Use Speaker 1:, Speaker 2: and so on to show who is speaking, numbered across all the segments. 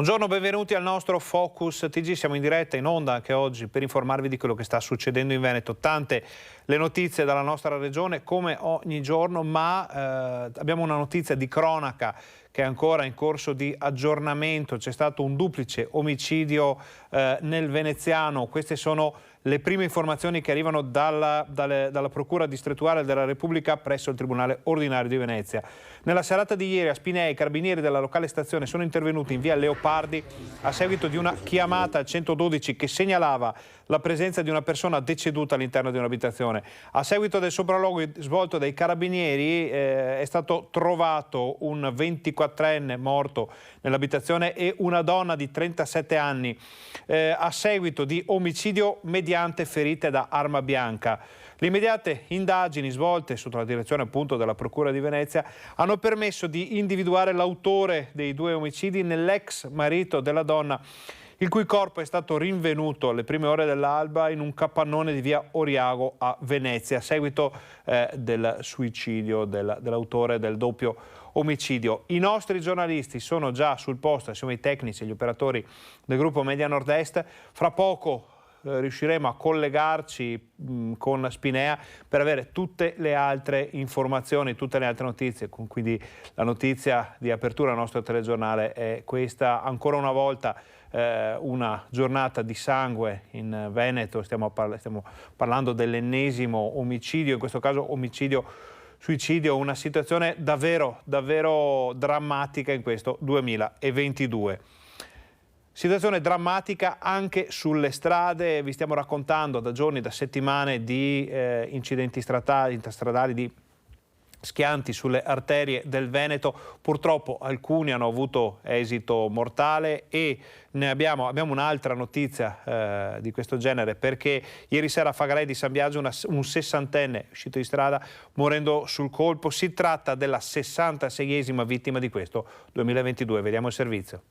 Speaker 1: Buongiorno, benvenuti al nostro Focus TG. Siamo in diretta in onda anche oggi per informarvi di quello che sta succedendo in Veneto. Tante le notizie dalla nostra regione come ogni giorno, ma abbiamo una notizia di cronaca che è ancora in corso di aggiornamento. C'è stato un duplice omicidio nel veneziano. Queste sono le prime informazioni che arrivano dalla Procura distrettuale della Repubblica presso il Tribunale Ordinario di Venezia. Nella serata di ieri a Spinea i carabinieri della locale stazione sono intervenuti in via Leopardi a seguito di una chiamata al 112 che segnalava la presenza di una persona deceduta all'interno di un'abitazione. A seguito del sopralluogo svolto dai carabinieri è stato trovato un 24enne morto nell'abitazione e una donna di 37 anni a seguito di omicidio mediante ferite da arma bianca. Le immediate indagini svolte sotto la direzione appunto della Procura di Venezia hanno permesso di individuare l'autore dei due omicidi nell'ex marito della donna, il cui corpo è stato rinvenuto alle prime ore dell'alba in un capannone di via Oriago a Venezia, a seguito del suicidio dell'autore del doppio omicidio. I nostri giornalisti sono già sul posto, assieme ai tecnici e agli operatori del gruppo Media Nord-Est. Fra poco riusciremo a collegarci con Spinea per avere tutte le altre informazioni, tutte le altre notizie. Quindi la notizia di apertura del nostro telegiornale è questa. Ancora una volta una giornata di sangue in Veneto, stiamo parlando dell'ennesimo omicidio, in questo caso omicidio-suicidio, una situazione davvero drammatica in questo 2022. Situazione drammatica anche sulle strade, vi stiamo raccontando da giorni, da settimane di incidenti stradali, di schianti sulle arterie del Veneto. Purtroppo alcuni hanno avuto esito mortale e abbiamo un'altra notizia di questo genere, perché ieri sera a Fagarai di San Biagio un sessantenne uscito di strada morendo sul colpo. Si tratta della 66esima vittima di questo 2022. Vediamo il servizio.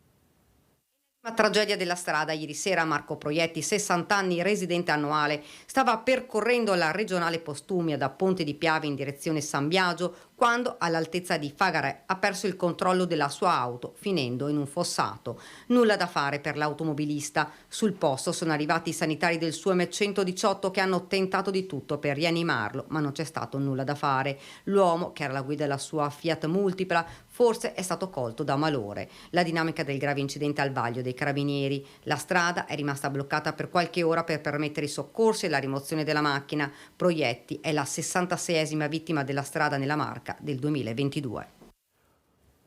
Speaker 2: La tragedia della strada. Ieri sera Marco Proietti, 60 anni, residente annuale, stava percorrendo la regionale Postumia da Ponte di Piave in direzione San Biagio quando all'altezza di Fagarai ha perso il controllo della sua auto finendo in un fossato. Nulla da fare per l'automobilista. Sul posto sono arrivati i sanitari del SUEM 118 che hanno tentato di tutto per rianimarlo, ma non c'è stato nulla da fare. L'uomo, che era alla guida della sua Fiat Multipla, forse è stato colto da malore. La dinamica del grave incidente al vaglio dei carabinieri. La strada è rimasta bloccata per qualche ora per permettere i soccorsi e la rimozione della macchina. Proietti è la 66esima vittima della strada nella Marca del 2022.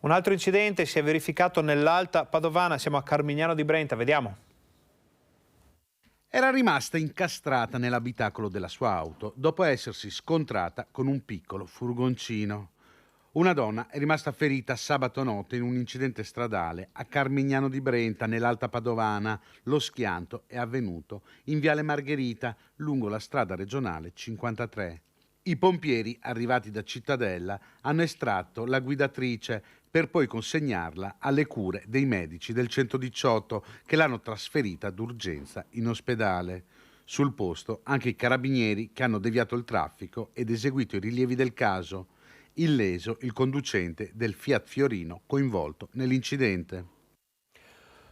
Speaker 1: Un altro incidente si è verificato nell'Alta Padovana, siamo a Carmignano di Brenta, vediamo.
Speaker 3: Era rimasta incastrata nell'abitacolo della sua auto dopo essersi scontrata con un piccolo furgoncino. Una donna è rimasta ferita sabato notte in un incidente stradale a Carmignano di Brenta, nell'Alta Padovana. Lo schianto è avvenuto in Viale Margherita, lungo la strada regionale 53. I pompieri, arrivati da Cittadella, hanno estratto la guidatrice per poi consegnarla alle cure dei medici del 118 che l'hanno trasferita d'urgenza in ospedale. Sul posto anche i carabinieri che hanno deviato il traffico ed eseguito i rilievi del caso. Illeso il conducente del Fiat Fiorino coinvolto nell'incidente.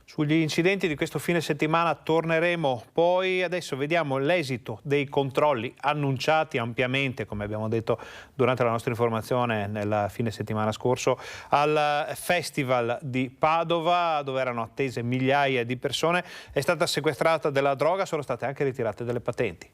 Speaker 1: Sugli incidenti di questo fine settimana torneremo, poi adesso vediamo l'esito dei controlli annunciati ampiamente, come abbiamo detto durante la nostra informazione nel fine settimana scorso, al Festival di Padova, dove erano attese migliaia di persone. È stata sequestrata della droga, sono state anche ritirate delle patenti.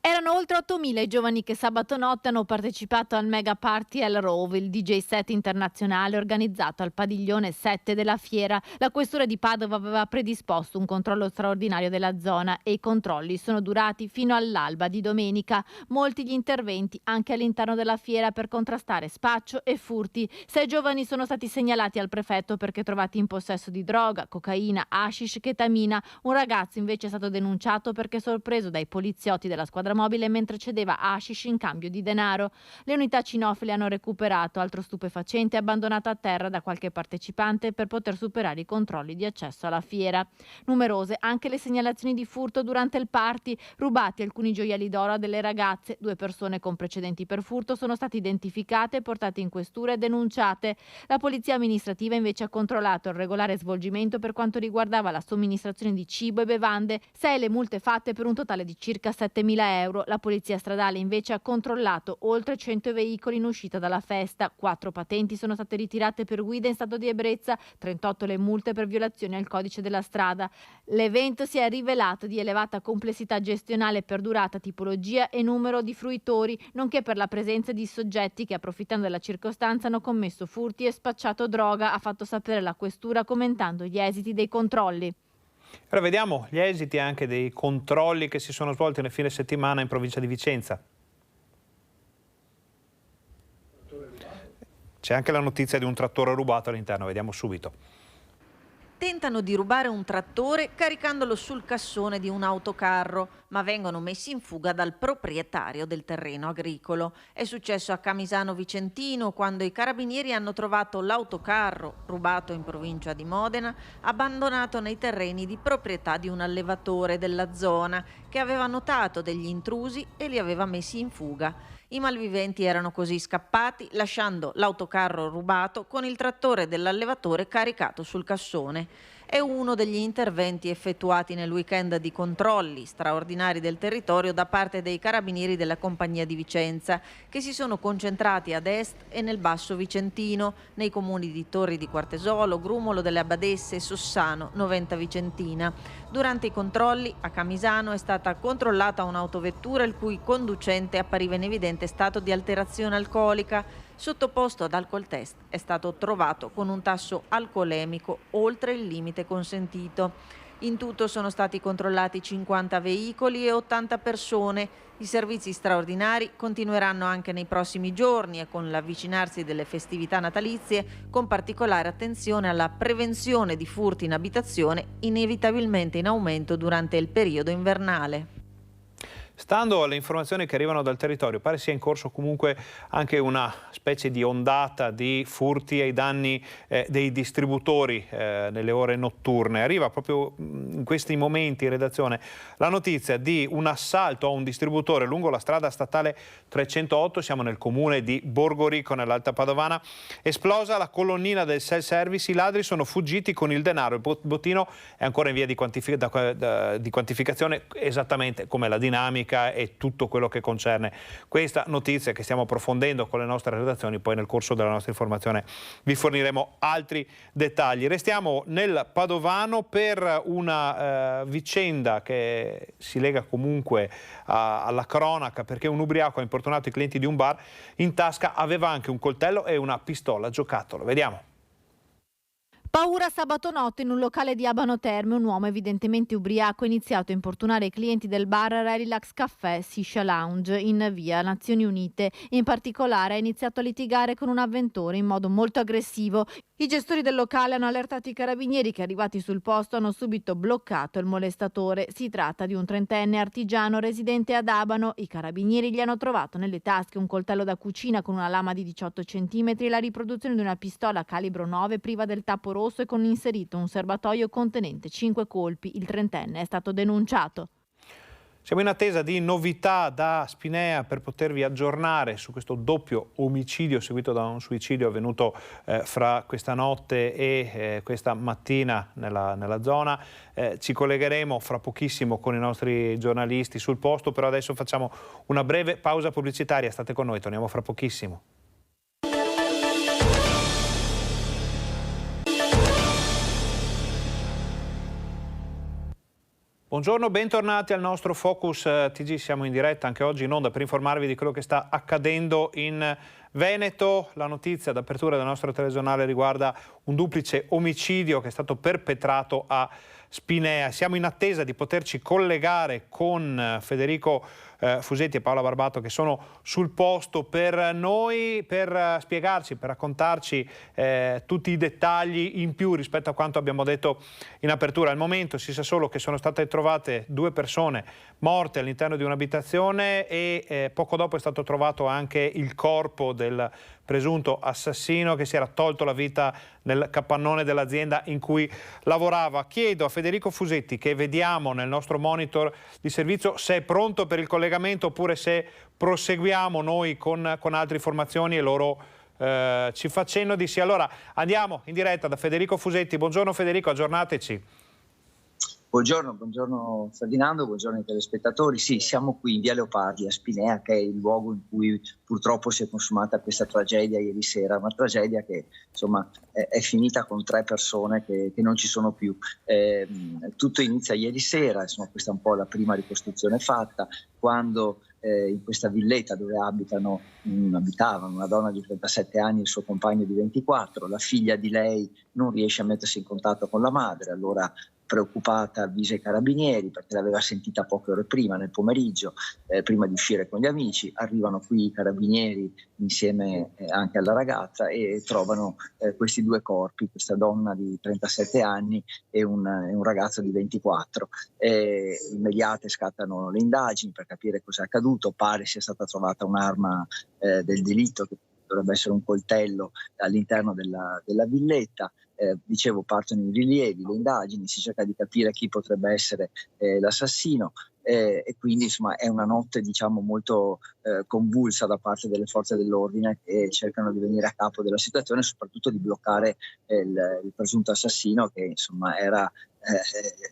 Speaker 4: Erano oltre 8.000 i giovani che sabato notte hanno partecipato al Mega Party El Rove, il DJ set internazionale organizzato al padiglione 7 della fiera. La questura di Padova aveva predisposto un controllo straordinario della zona e i controlli sono durati fino all'alba di domenica. Molti gli interventi anche all'interno della fiera per contrastare spaccio e furti. 6 giovani sono stati segnalati al prefetto perché trovati in possesso di droga, cocaina, hashish, chetamina. Un ragazzo invece è stato denunciato perché sorpreso dai poliziotti della squadra mobile automobile mentre cedeva hashish in cambio di denaro. Le unità cinofile hanno recuperato altro stupefacente abbandonato a terra da qualche partecipante per poter superare i controlli di accesso alla fiera. Numerose anche le segnalazioni di furto durante il party, rubati alcuni gioielli d'oro a delle ragazze. 2 persone con precedenti per furto sono state identificate, portate in questura e denunciate. La polizia amministrativa invece ha controllato il regolare svolgimento per quanto riguardava la somministrazione di cibo e bevande, 6 le multe fatte per un totale di circa 7.000 euro. La polizia stradale invece ha controllato oltre 100 veicoli in uscita dalla festa, 4 patenti sono state ritirate per guida in stato di ebbrezza, 38 le multe per violazione al codice della strada. L'evento si è rivelato di elevata complessità gestionale per durata, tipologia e numero di fruitori, nonché per la presenza di soggetti che, approfittando della circostanza, hanno commesso furti e spacciato droga, ha fatto sapere la questura commentando gli esiti dei controlli.
Speaker 1: Ora vediamo gli esiti anche dei controlli che si sono svolti nel fine settimana in provincia di Vicenza. C'è anche la notizia di un trattore rubato all'interno, vediamo subito.
Speaker 5: Tentano di rubare un trattore caricandolo sul cassone di un autocarro, ma vengono messi in fuga dal proprietario del terreno agricolo. È successo a Camisano Vicentino quando i carabinieri hanno trovato l'autocarro, rubato in provincia di Modena, abbandonato nei terreni di proprietà di un allevatore della zona che aveva notato degli intrusi e li aveva messi in fuga. I malviventi erano così scappati, lasciando l'autocarro rubato con il trattore dell'allevatore caricato sul cassone. È uno degli interventi effettuati nel weekend di controlli straordinari del territorio da parte dei carabinieri della Compagnia di Vicenza, che si sono concentrati ad est e nel Basso Vicentino, nei comuni di Torri di Quartesolo, Grumolo delle Abbadesse e Sossano, Noventa Vicentina. Durante i controlli a Camisano è stata controllata un'autovettura il cui conducente appariva in evidente stato di alterazione alcolica. Sottoposto ad alcol test, è stato trovato con un tasso alcolemico oltre il limite consentito. In tutto sono stati controllati 50 veicoli e 80 persone. I servizi straordinari continueranno anche nei prossimi giorni e con l'avvicinarsi delle festività natalizie, con particolare attenzione alla prevenzione di furti in abitazione, inevitabilmente in aumento durante il periodo invernale.
Speaker 1: Stando alle informazioni che arrivano dal territorio, pare sia in corso comunque anche una specie di ondata di furti ai danni dei distributori nelle ore notturne. Arriva proprio in questi momenti in redazione la notizia di un assalto a un distributore lungo la strada statale 308, siamo nel comune di Borgorico nell'Alta Padovana. Esplosa la colonnina del self-service, i ladri sono fuggiti con il denaro, il bottino è ancora in via di quantificazione, esattamente come la dinamica e tutto quello che concerne questa notizia che stiamo approfondendo con le nostre redazioni. Poi nel corso della nostra informazione vi forniremo altri dettagli. Restiamo nel Padovano per una vicenda che si lega comunque alla cronaca, perché un ubriaco ha importunato i clienti di un bar, in tasca aveva anche un coltello e una pistola giocattolo. Vediamo.
Speaker 4: Paura sabato notte in un locale di Abano Terme. Un uomo evidentemente ubriaco ha iniziato a importunare i clienti del bar Relax Café Sisha Lounge in via Nazioni Unite. In particolare ha iniziato a litigare con un avventore in modo molto aggressivo. I gestori del locale hanno allertato i carabinieri che, arrivati sul posto, hanno subito bloccato il molestatore. Si tratta di un 30enne artigiano residente ad Abano. I carabinieri gli hanno trovato nelle tasche un coltello da cucina con una lama di 18 cm e la riproduzione di una pistola calibro 9 priva del tappo rosso e con inserito un serbatoio contenente 5 colpi. Il 30enne è stato denunciato.
Speaker 1: Siamo in attesa di novità da Spinea per potervi aggiornare su questo doppio omicidio seguito da un suicidio avvenuto fra questa notte e questa mattina nella zona. Ci collegheremo fra pochissimo con i nostri giornalisti sul posto, però adesso facciamo una breve pausa pubblicitaria. State con noi, torniamo fra pochissimo. Buongiorno, bentornati al nostro Focus TG, siamo in diretta anche oggi in onda per informarvi di quello che sta accadendo in Veneto. La notizia d'apertura del nostro telegiornale riguarda un duplice omicidio che è stato perpetrato a Spinea. Siamo in attesa di poterci collegare con Federico Fusetti e Paola Barbato, che sono sul posto per noi, per spiegarci, per raccontarci tutti i dettagli in più rispetto a quanto abbiamo detto in apertura. Al momento si sa solo che sono state trovate 2 persone morte all'interno di un'abitazione e poco dopo è stato trovato anche il corpo del presunto assassino che si era tolto la vita nel capannone dell'azienda in cui lavorava. Chiedo a Federico Fusetti, che vediamo nel nostro monitor di servizio, se è pronto per il collegamento oppure se proseguiamo noi con altre informazioni e loro ci fa cenno di sì. Allora andiamo in diretta da Federico Fusetti. Buongiorno Federico, aggiornateci.
Speaker 6: Buongiorno Ferdinando, buongiorno ai telespettatori. Sì, siamo qui in Via Leopardi a Spinea, che è il luogo in cui purtroppo si è consumata questa tragedia ieri sera, una tragedia che insomma è finita con 3 persone che non ci sono più. Tutto inizia ieri sera, insomma questa è un po' la prima ricostruzione fatta, quando in questa villetta dove abitavano una donna di 37 anni e il suo compagno di 24, la figlia di lei non riesce a mettersi in contatto con la madre, allora preoccupata avvisa i carabinieri perché l'aveva sentita poche ore prima, nel pomeriggio, prima di uscire con gli amici. Arrivano qui i carabinieri insieme anche alla ragazza e trovano questi 2 corpi, questa donna di 37 anni e un ragazzo di 24. Immediate scattano le indagini per capire cosa è accaduto. Pare sia stata trovata un'arma del delitto, che dovrebbe essere un coltello, all'interno della villetta. Dicevo, partono i rilievi, le indagini, si cerca di capire chi potrebbe essere l'assassino e quindi insomma è una notte diciamo molto convulsa da parte delle forze dell'ordine, che cercano di venire a capo della situazione e soprattutto di bloccare il presunto assassino, che insomma era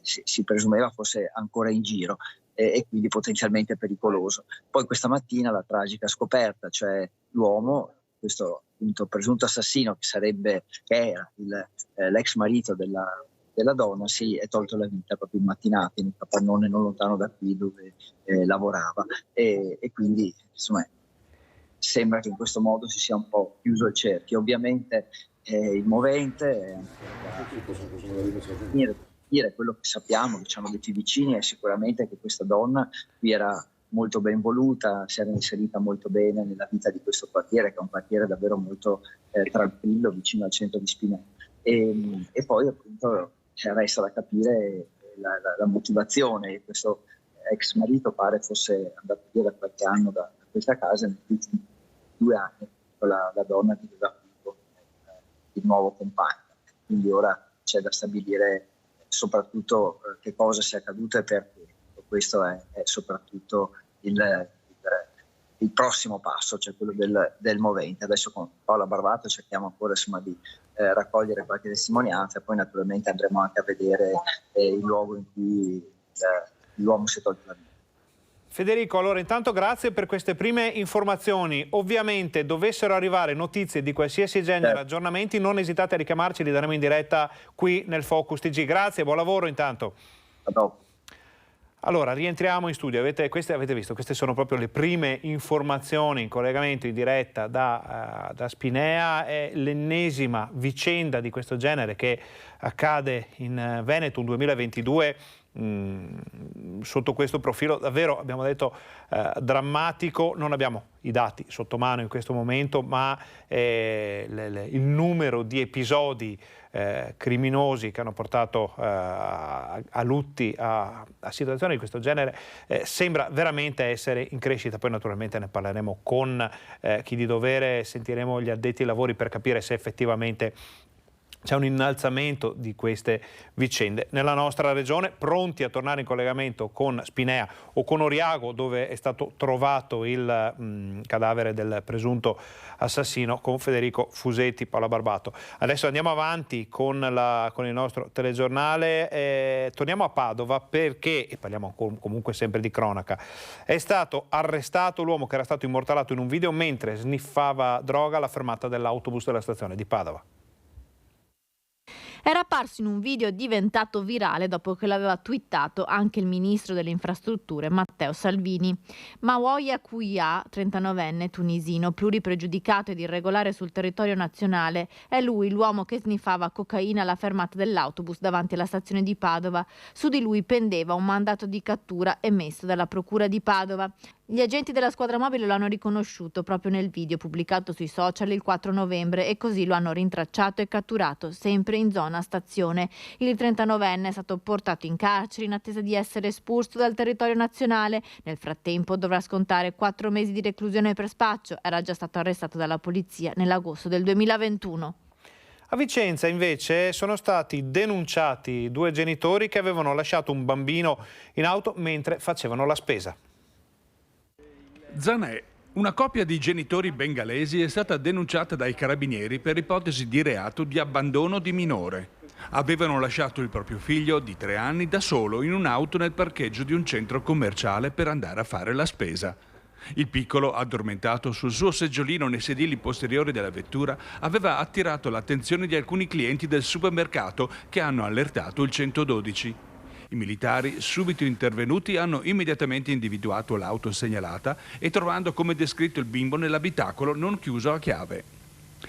Speaker 6: si presumeva fosse ancora in giro e quindi potenzialmente pericoloso. Poi questa mattina la tragica scoperta, cioè l'uomo, questo appunto presunto assassino che era l'ex marito della donna, si è tolto la vita proprio in mattinata in un capannone non lontano da qui dove lavorava e quindi insomma sembra che in questo modo si sia un po' chiuso il cerchio. Ovviamente il movente dire quello che sappiamo, che ci hanno detto i vicini, è sicuramente che questa donna qui era molto ben voluta, si era inserita molto bene nella vita di questo quartiere, che è un quartiere davvero molto tranquillo, vicino al centro di Spinea. E poi appunto resta da capire la motivazione. Questo ex marito pare fosse andato via da qualche anno da questa casa, negli ultimi 2 anni la donna viveva con il nuovo compagno. Quindi ora c'è da stabilire soprattutto che cosa sia accaduto e perché. Questo è soprattutto il prossimo passo, cioè quello del movente. Adesso con Paola Barbato cerchiamo ancora insomma di raccogliere qualche testimonianza e poi naturalmente andremo anche a vedere il luogo in cui l'uomo si è tolto la vita.
Speaker 1: Federico, allora intanto grazie per queste prime informazioni. Ovviamente dovessero arrivare notizie di qualsiasi genere, aggiornamenti, non esitate a richiamarci, li daremo in diretta qui nel Focus TG. Grazie, buon lavoro intanto.
Speaker 6: A dopo.
Speaker 1: Allora, rientriamo in studio. Avete visto, queste sono proprio le prime informazioni in collegamento in diretta da Spinea. È l'ennesima vicenda di questo genere che accade in Veneto, un 2022 sotto questo profilo davvero, abbiamo detto, drammatico. Non abbiamo i dati sotto mano in questo momento, ma il numero di episodi criminosi che hanno portato a lutti, a situazioni di questo genere, sembra veramente essere in crescita. Poi naturalmente ne parleremo con chi di dovere, sentiremo gli addetti ai lavori per capire se effettivamente c'è un innalzamento di queste vicende nella nostra regione. Pronti a tornare in collegamento con Spinea o con Oriago, dove è stato trovato il cadavere del presunto assassino, con Federico Fusetti, Paola Barbato. Adesso andiamo avanti con il nostro telegiornale. Torniamo a Padova perché, e parliamo comunque sempre di cronaca, è stato arrestato l'uomo che era stato immortalato in un video mentre sniffava droga alla fermata dell'autobus della stazione di Padova.
Speaker 4: Era apparso in un video diventato virale dopo che l'aveva twittato anche il ministro delle infrastrutture Matteo Salvini. Maouia Kouia, 39enne tunisino, pluripregiudicato ed irregolare sul territorio nazionale, è lui l'uomo che sniffava cocaina alla fermata dell'autobus davanti alla stazione di Padova. Su di lui pendeva un mandato di cattura emesso dalla procura di Padova. Gli agenti della squadra mobile lo hanno riconosciuto proprio nel video pubblicato sui social il 4 novembre e così lo hanno rintracciato e catturato sempre in zona stazione. Il 39enne è stato portato in carcere in attesa di essere espulso dal territorio nazionale. Nel frattempo dovrà scontare 4 mesi di reclusione per spaccio. Era già stato arrestato dalla polizia nell'agosto del 2021.
Speaker 1: A Vicenza invece sono stati denunciati 2 genitori che avevano lasciato un bambino in auto mentre facevano la spesa.
Speaker 7: Zanè, una coppia di genitori bengalesi, è stata denunciata dai carabinieri per ipotesi di reato di abbandono di minore. Avevano lasciato il proprio figlio di 3 anni da solo in un'auto nel parcheggio di un centro commerciale per andare a fare la spesa. Il piccolo, addormentato sul suo seggiolino nei sedili posteriori della vettura, aveva attirato l'attenzione di alcuni clienti del supermercato che hanno allertato il 112. I militari, subito intervenuti, hanno immediatamente individuato l'auto segnalata e trovando come descritto il bimbo nell'abitacolo non chiuso a chiave.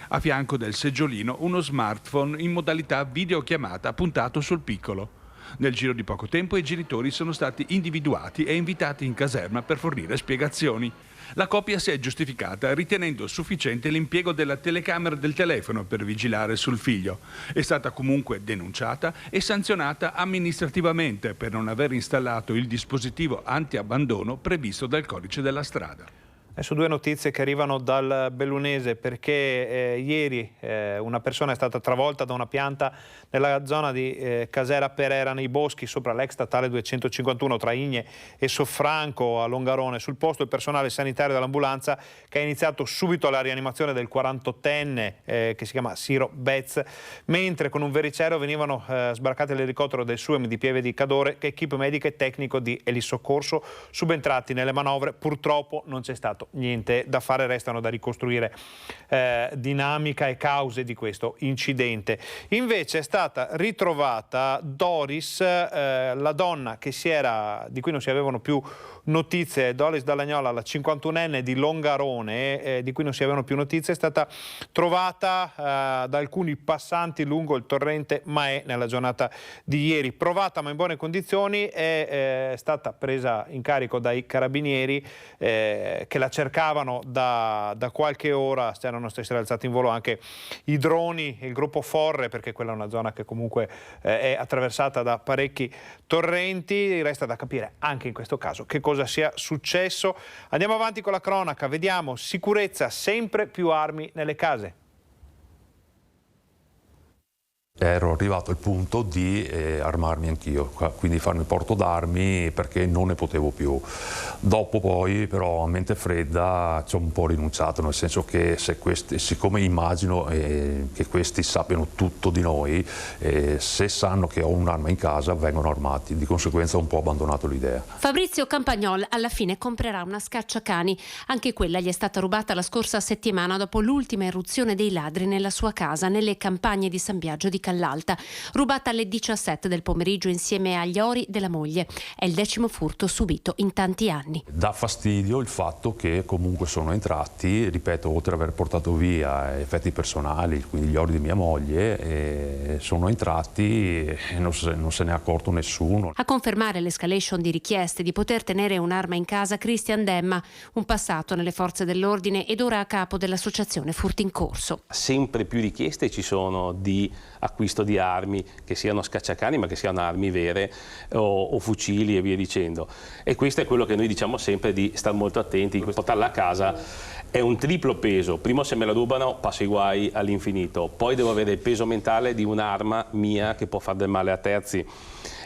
Speaker 7: A fianco del seggiolino uno smartphone in modalità videochiamata puntato sul piccolo. Nel giro di poco tempo i genitori sono stati individuati e invitati in caserma per fornire spiegazioni. La coppia si è giustificata ritenendo sufficiente l'impiego della telecamera del telefono per vigilare sul figlio. È stata comunque denunciata e sanzionata amministrativamente per non aver installato il dispositivo anti-abbandono previsto dal codice della strada.
Speaker 1: Adesso 2 notizie che arrivano dal Bellunese perché ieri una persona è stata travolta da una pianta nella zona di Casera Perera nei boschi sopra l'ex statale 251 tra Igne e Soffranco a Longarone. Sul posto il personale sanitario dell'ambulanza che ha iniziato subito la rianimazione del 48enne che si chiama Siro Bez, mentre con un vericero venivano sbarcati l'elicottero del SUEM di Pieve di Cadore che equipe medica e tecnico di elisoccorso subentrati nelle manovre. Purtroppo non c'è stato niente da fare, restano da ricostruire dinamica e cause di questo incidente. Invece è stata ritrovata Doris, la donna di cui non si avevano più notizie, Doris Dallagnola, la 51enne di Longarone, di cui non si avevano più notizie, è stata trovata da alcuni passanti lungo il torrente Maè nella giornata di ieri. Provata ma in buone condizioni, è stata presa in carico dai carabinieri che la cercavano da qualche ora. Erano stati alzati in volo anche i droni, il gruppo Forre, perché quella è una zona che comunque è attraversata da parecchi torrenti. Resta da capire anche in questo caso che cosa sia successo. Andiamo avanti con la cronaca, vediamo sicurezza, sempre più armi nelle case.
Speaker 8: Ero arrivato al punto di armarmi anch'io, quindi farmi porto d'armi perché non ne potevo più. Dopo poi però a mente fredda ci ho un po' rinunciato, nel senso che siccome immagino che questi sappiano tutto di noi, se sanno che ho un'arma in casa vengono armati, di conseguenza ho un po' abbandonato l'idea.
Speaker 9: Fabrizio Campagnol alla fine comprerà una scacciacani, anche quella gli è stata rubata la scorsa settimana dopo l'ultima irruzione dei ladri nella sua casa nelle campagne di San Biagio di Callalta, rubata alle 17 del pomeriggio insieme agli ori della moglie. È il 10° furto subito in tanti anni.
Speaker 8: Dà fastidio il fatto che comunque sono entrati, ripeto, oltre ad aver portato via effetti personali, quindi gli ori di mia moglie, sono entrati e non se ne è accorto nessuno.
Speaker 9: A confermare l'escalation di richieste di poter tenere un'arma in casa Cristian Demma, un passato nelle forze dell'ordine ed ora a capo dell'associazione Furti in Corso.
Speaker 10: Sempre più richieste ci sono di acquisto di armi, che siano scacciacani ma che siano armi vere o fucili e via dicendo. E questo è quello che noi diciamo sempre, di stare molto attenti. Portarla a casa è un triplo peso: primo, se me la rubano passo i guai all'infinito, poi devo avere il peso mentale di un'arma mia che può fare del male a terzi.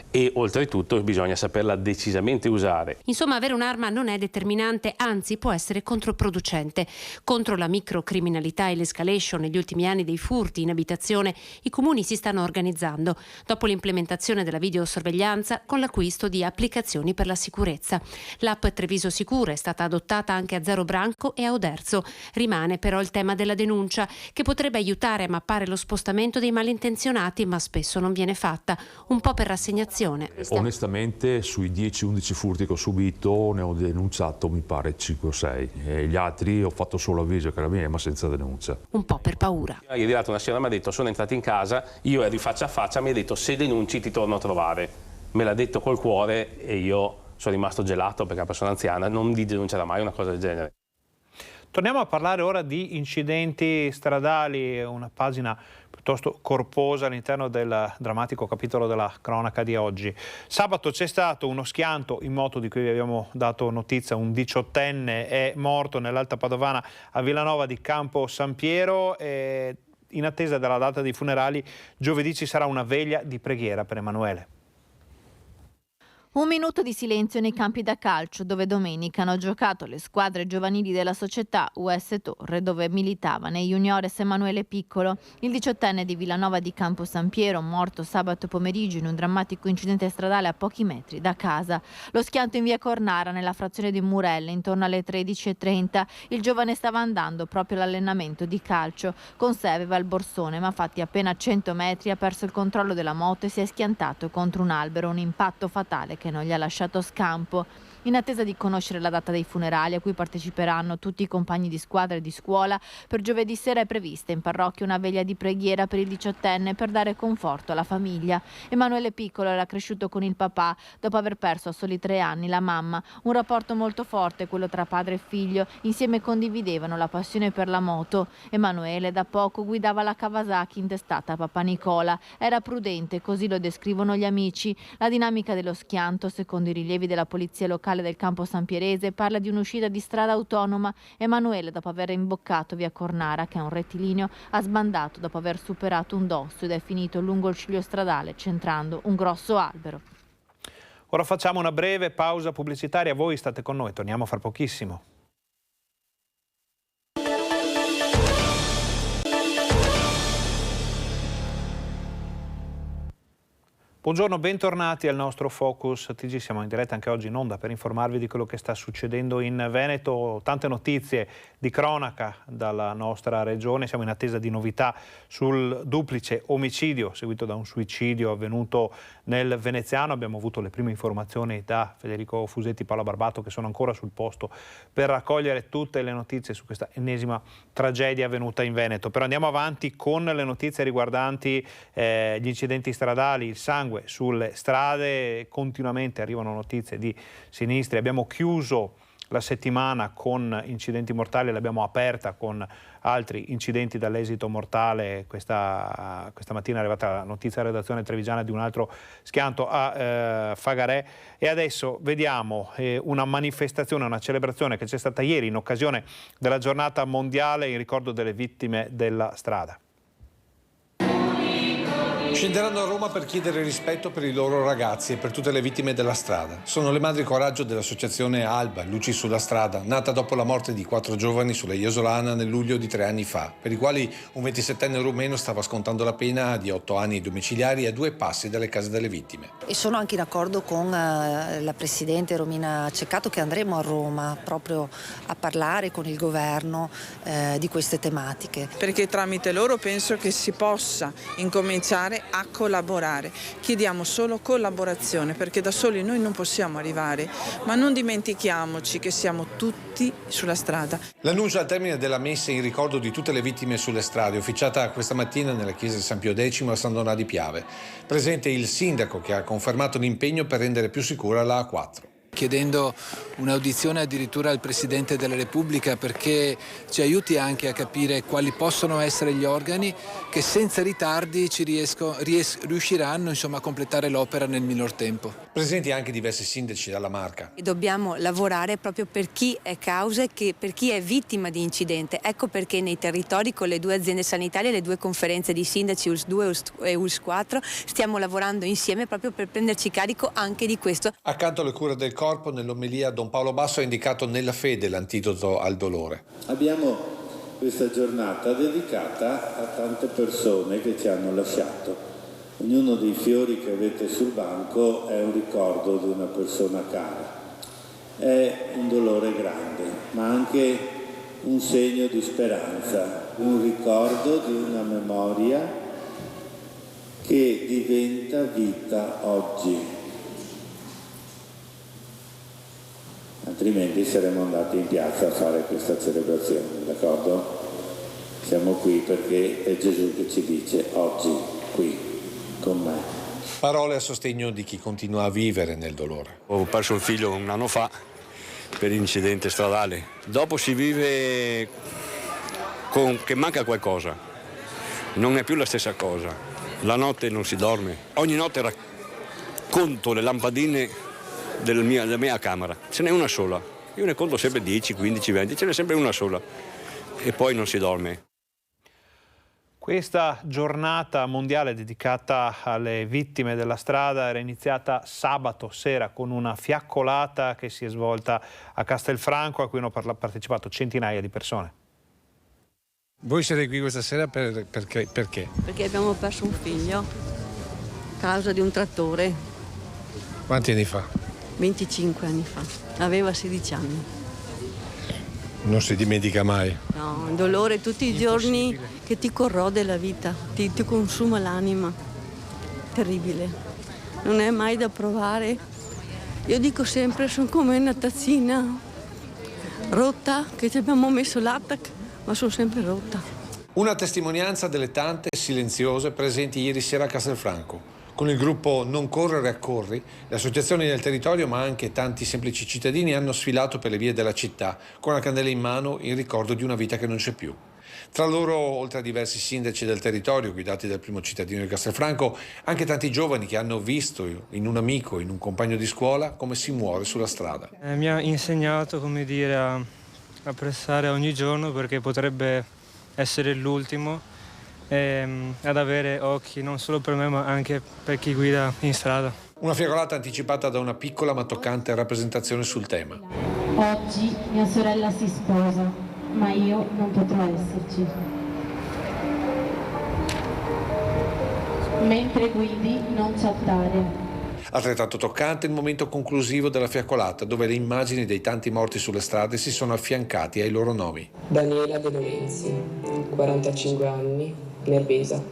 Speaker 10: e oltretutto bisogna saperla decisamente usare.
Speaker 9: Insomma, avere un'arma non è determinante, anzi può essere controproducente. Contro la microcriminalità e l'escalation negli ultimi anni dei furti in abitazione, i comuni si stanno organizzando dopo l'implementazione della videosorveglianza con l'acquisto di applicazioni per la sicurezza. L'app Treviso Sicura è stata adottata anche a Zero Branco e a Oderzo. Rimane però il tema della denuncia, che potrebbe aiutare a mappare lo spostamento dei malintenzionati, ma spesso non viene fatta, un po' per rassegnazione.
Speaker 8: Onestamente sui 10-11 furti che ho subito ne ho denunciato mi pare 5 o 6 e gli altri ho fatto solo avviso ai carabinieri ma senza denuncia.
Speaker 9: Un po' per paura.
Speaker 10: Ieri è arrivata una signora, mi ha detto sono entrata in casa, io ero faccia a faccia, mi ha detto se denunci ti torno a trovare. Me l'ha detto col cuore e io sono rimasto gelato perché è una persona anziana non denuncerà mai una cosa del genere.
Speaker 1: Torniamo a parlare ora di incidenti stradali, una pagina piuttosto corposa all'interno del drammatico capitolo della cronaca di oggi. Sabato c'è stato uno schianto in moto di cui vi abbiamo dato notizia, un 18enne è morto nell'Alta Padovana a Villanova di Campo San Piero e in attesa della data dei funerali giovedì ci sarà una veglia di preghiera per Emanuele.
Speaker 4: Un minuto di silenzio nei campi da calcio dove domenica hanno giocato le squadre giovanili della società US Torre, dove militava nei juniores Emanuele Piccolo. Il 18enne di Villanova di Campo San Piero, morto sabato pomeriggio in un drammatico incidente stradale a pochi metri da casa. Lo schianto in via Cornara, nella frazione di Murelle, intorno alle 13:30. Il giovane stava andando proprio all'allenamento di calcio. Con sé aveva il borsone, ma fatti appena 100 metri ha perso il controllo della moto e si è schiantato contro un albero, un impatto fatale che non gli ha lasciato scampo. In attesa di conoscere la data dei funerali a cui parteciperanno tutti i compagni di squadra e di scuola, per giovedì sera è prevista in parrocchia una veglia di preghiera per il 18enne per dare conforto alla famiglia. Emanuele Piccolo era cresciuto con il papà dopo aver perso a soli 3 anni la mamma. Un rapporto molto forte quello tra padre e figlio, insieme condividevano la passione per la moto. Emanuele da poco guidava la Kawasaki intestata a papà Nicola. Era prudente, così lo descrivono gli amici. La dinamica dello schianto, secondo i rilievi della polizia locale del Campo San Pierese, parla di un'uscita di strada autonoma. Emanuele, dopo aver imboccato via Cornara, che è un rettilineo, ha sbandato dopo aver superato un dosso ed è finito lungo il ciglio stradale, centrando un grosso albero.
Speaker 1: Ora facciamo una breve pausa pubblicitaria, voi state con noi, torniamo fra pochissimo. Buongiorno, bentornati al nostro Focus TG. Siamo in diretta anche oggi in onda per informarvi di quello che sta succedendo in Veneto. Tante notizie di cronaca dalla nostra regione. Siamo in attesa di novità sul duplice omicidio seguito da un suicidio avvenuto nel Veneziano. Abbiamo avuto le prime informazioni da Federico Fusetti e Paola Barbato, che sono ancora sul posto per raccogliere tutte le notizie su questa ennesima tragedia avvenuta in Veneto. Però andiamo avanti con le notizie riguardanti gli incidenti stradali, il sangue sulle strade. Continuamente arrivano notizie di sinistri. Abbiamo chiuso la settimana con incidenti mortali, l'abbiamo aperta con altri incidenti dall'esito mortale. Questa mattina è arrivata la notizia alla redazione trevigiana di un altro schianto a Fagarè. E adesso vediamo una manifestazione, una celebrazione che c'è stata ieri in occasione della giornata mondiale in ricordo delle vittime della strada.
Speaker 11: Scenderanno a Roma per chiedere rispetto per i loro ragazzi e per tutte le vittime della strada. Sono le madri coraggio dell'associazione Alba, Luci sulla strada, nata dopo la morte di 4 giovani sulla Iosolana nel luglio di 3 anni fa, per i quali un 27enne rumeno stava scontando la pena di 8 anni domiciliari a 2 passi dalle case delle vittime.
Speaker 12: E sono anche in accordo con la Presidente Romina Ceccato che andremo a Roma proprio a parlare con il governo di queste tematiche.
Speaker 13: Perché tramite loro penso che si possa incominciare a collaborare. Chiediamo solo collaborazione perché da soli noi non possiamo arrivare, ma non dimentichiamoci che siamo tutti sulla strada.
Speaker 11: L'annuncio al termine della messa in ricordo di tutte le vittime sulle strade, officiata questa mattina nella chiesa di San Pio X a San Donà di Piave. Presente il sindaco che ha confermato l'impegno per rendere più sicura la A4.
Speaker 14: chiedendo un'audizione addirittura al Presidente della Repubblica perché ci aiuti anche a capire quali possono essere gli organi che senza ritardi riusciranno a completare l'opera nel minor tempo.
Speaker 11: Presenti anche diversi sindaci dalla Marca.
Speaker 15: Dobbiamo lavorare proprio per chi è causa e per chi è vittima di incidente. Ecco perché nei territori con le 2 aziende sanitarie, le 2 conferenze di sindaci ULS 2 e ULS 4 stiamo lavorando insieme proprio per prenderci carico anche di questo.
Speaker 11: Accanto alle cure del corpo, nell'omelia Don Paolo Basso ha indicato nella fede l'antidoto al dolore.
Speaker 16: Abbiamo questa giornata dedicata a tante persone che ci hanno lasciato. Ognuno dei fiori che avete sul banco è un ricordo di una persona cara. È un dolore grande, ma anche un segno di speranza, un ricordo di una memoria che diventa vita oggi. Altrimenti saremmo andati in piazza a fare questa celebrazione, d'accordo? Siamo qui perché è Gesù che ci dice oggi, qui, con me.
Speaker 11: Parole a sostegno di chi continua a vivere nel dolore.
Speaker 17: Ho perso un figlio un anno fa per incidente stradale. Dopo si vive che manca qualcosa, non è più la stessa cosa. La notte non si dorme. Ogni notte racconto le lampadine della mia camera, ce n'è una sola. Io ne conto sempre 10, 15, 20, ce n'è sempre una sola e poi non si dorme.
Speaker 1: Questa giornata mondiale dedicata alle vittime della strada era iniziata sabato sera con una fiaccolata che si è svolta a Castelfranco, a cui hanno partecipato centinaia di persone.
Speaker 11: Voi siete qui questa sera perché?
Speaker 18: Perché abbiamo perso un figlio a causa di un trattore.
Speaker 11: Quanti anni fa?
Speaker 18: 25 anni fa, aveva 16 anni.
Speaker 11: Non si dimentica mai.
Speaker 18: No, un dolore tutti i giorni che ti corrode la vita, ti consuma l'anima. Terribile. Non è mai da provare. Io dico sempre, sono come una tazzina rotta che ci abbiamo messo l'attac, ma sono sempre rotta.
Speaker 11: Una testimonianza delle tante silenziose presenti ieri sera a Castelfranco. Con il gruppo Non Correre Accorri, le associazioni del territorio ma anche tanti semplici cittadini hanno sfilato per le vie della città con la candela in mano in ricordo di una vita che non c'è più. Tra loro, oltre a diversi sindaci del territorio guidati dal primo cittadino di Castelfranco, anche tanti giovani che hanno visto in un amico, in un compagno di scuola, come si muore sulla strada.
Speaker 19: Mi ha insegnato, a apprezzare ogni giorno perché potrebbe essere l'ultimo. Ad avere occhi non solo per me ma anche per chi guida in strada.
Speaker 11: Una fiaccolata anticipata da una piccola ma toccante rappresentazione sul tema.
Speaker 20: Oggi mia sorella si sposa, ma io non potrò esserci. Mentre guidi non chattare.
Speaker 11: Altrettanto toccante il momento conclusivo della fiaccolata, dove le immagini dei tanti morti sulle strade si sono affiancati ai loro nomi.
Speaker 21: Daniela De Lorenzi, 45 anni, Nervesa.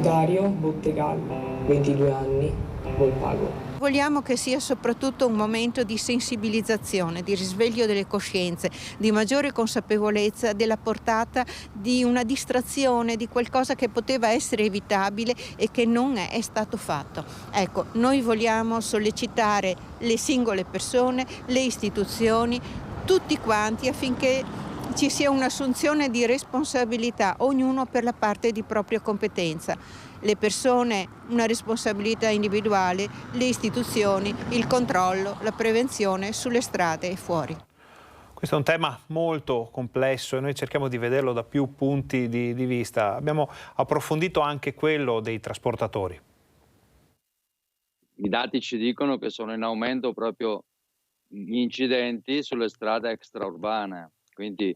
Speaker 21: Dario Bottegal, 22 anni, Volpago.
Speaker 22: Vogliamo che sia soprattutto un momento di sensibilizzazione, di risveglio delle coscienze, di maggiore consapevolezza della portata di una distrazione, di qualcosa che poteva essere evitabile e che non è stato fatto. Ecco, noi vogliamo sollecitare le singole persone, le istituzioni, tutti quanti affinché ci sia un'assunzione di responsabilità, ognuno per la parte di propria competenza. Le persone una responsabilità individuale, le istituzioni, il controllo, la prevenzione sulle strade e fuori.
Speaker 1: Questo è un tema molto complesso e noi cerchiamo di vederlo da più punti di vista. Abbiamo approfondito anche quello dei trasportatori.
Speaker 23: I dati ci dicono che sono in aumento proprio gli incidenti sulle strade extraurbane. Quindi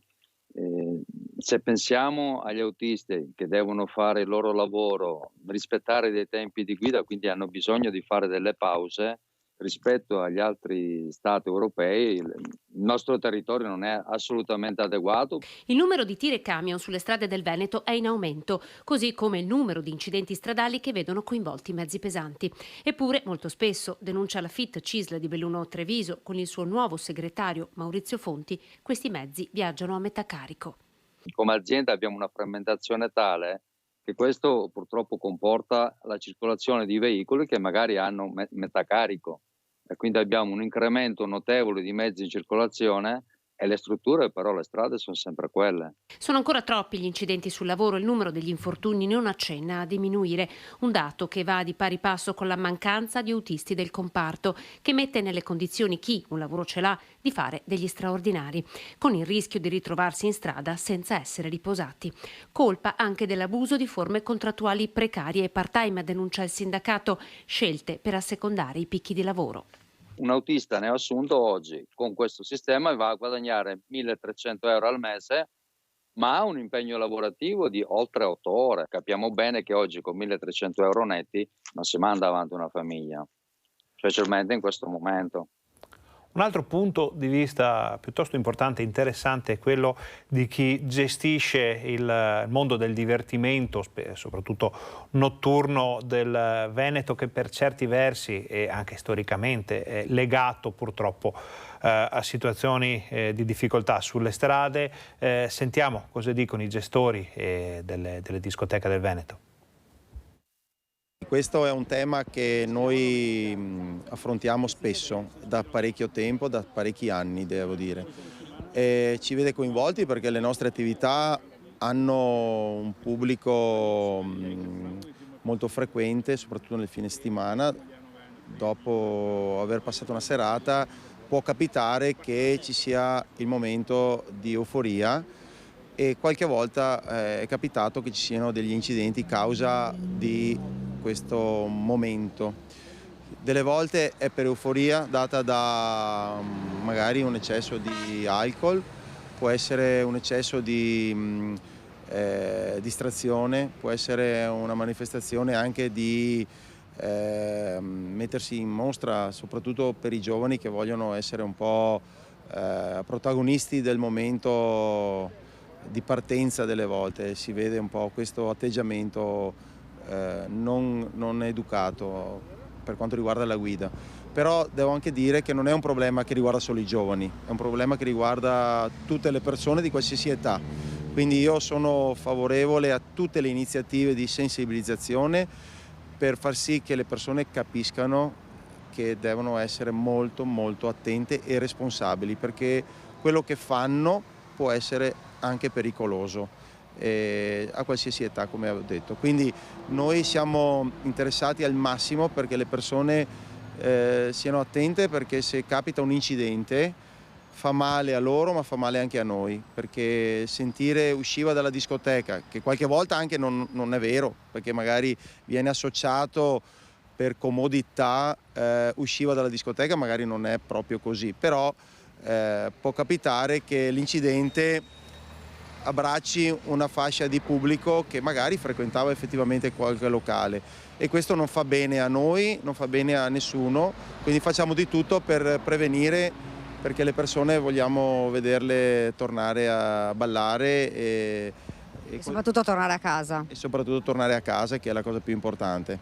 Speaker 23: se pensiamo agli autisti che devono fare il loro lavoro, rispettare dei tempi di guida, quindi hanno bisogno di fare delle pause rispetto agli altri stati europei, il nostro territorio non è assolutamente adeguato.
Speaker 9: Il numero di tir e camion sulle strade del Veneto è in aumento, così come il numero di incidenti stradali che vedono coinvolti mezzi pesanti. Eppure, molto spesso, denuncia la FIT CISL di Belluno Treviso con il suo nuovo segretario Maurizio Fonti, questi mezzi viaggiano a metà carico.
Speaker 23: Come azienda abbiamo una frammentazione tale che questo purtroppo comporta la circolazione di veicoli che magari hanno metà carico. e quindi abbiamo un incremento notevole di mezzi in circolazione e le strutture, però le strade sono sempre quelle.
Speaker 9: Sono ancora troppi gli incidenti sul lavoro, il numero degli infortuni non accenna a diminuire, un dato che va di pari passo con la mancanza di autisti del comparto, che mette nelle condizioni chi un lavoro ce l'ha di fare degli straordinari, con il rischio di ritrovarsi in strada senza essere riposati. Colpa anche dell'abuso di forme contrattuali precarie e part-time, denuncia il sindacato, scelte per assecondare i picchi di lavoro.
Speaker 23: Un autista neoassunto oggi con questo sistema va a guadagnare 1.300 euro al mese, ma ha un impegno lavorativo di oltre 8 ore. Capiamo bene che oggi con 1.300 euro netti non si manda avanti una famiglia, specialmente in questo momento.
Speaker 1: Un altro punto di vista piuttosto importante e interessante è quello di chi gestisce il mondo del divertimento, soprattutto notturno del Veneto, che per certi versi e anche storicamente è legato purtroppo a situazioni di difficoltà sulle strade. Sentiamo cosa dicono i gestori delle discoteche del Veneto.
Speaker 2: Questo è un tema che noi affrontiamo spesso, da parecchio tempo, da parecchi anni devo dire. E ci vede coinvolti perché le nostre attività hanno un pubblico molto frequente, soprattutto nel fine settimana. Dopo aver passato una serata può capitare che ci sia il momento di euforia e qualche volta è capitato che ci siano degli incidenti causa di questo momento. Delle volte è per euforia data da magari un eccesso di alcol, può essere un eccesso di distrazione, può essere una manifestazione anche di mettersi in mostra, soprattutto per i giovani che vogliono essere un po' protagonisti del momento di partenza. Delle volte si vede un po' questo atteggiamento non educato per quanto riguarda la guida. Però devo anche dire che non è un problema che riguarda solo i giovani, è un problema che riguarda tutte le persone di qualsiasi età. Quindi io sono favorevole a tutte le iniziative di sensibilizzazione per far sì che le persone capiscano che devono essere molto molto attente e responsabili, perché quello che fanno può essere anche pericoloso a qualsiasi età, come ho detto. Quindi noi siamo interessati al massimo perché le persone siano attente, perché se capita un incidente fa male a loro ma fa male anche a noi, perché sentire usciva dalla discoteca, che qualche volta anche non è vero, perché magari viene associato per comodità, usciva dalla discoteca, magari non è proprio così, però può capitare che l'incidente abbracci una fascia di pubblico che magari frequentava effettivamente qualche locale e questo non fa bene a noi, non fa bene a nessuno, quindi facciamo di tutto per prevenire, perché le persone vogliamo vederle tornare a ballare e
Speaker 3: soprattutto tornare a casa.
Speaker 2: E soprattutto tornare a casa, che è la cosa più importante.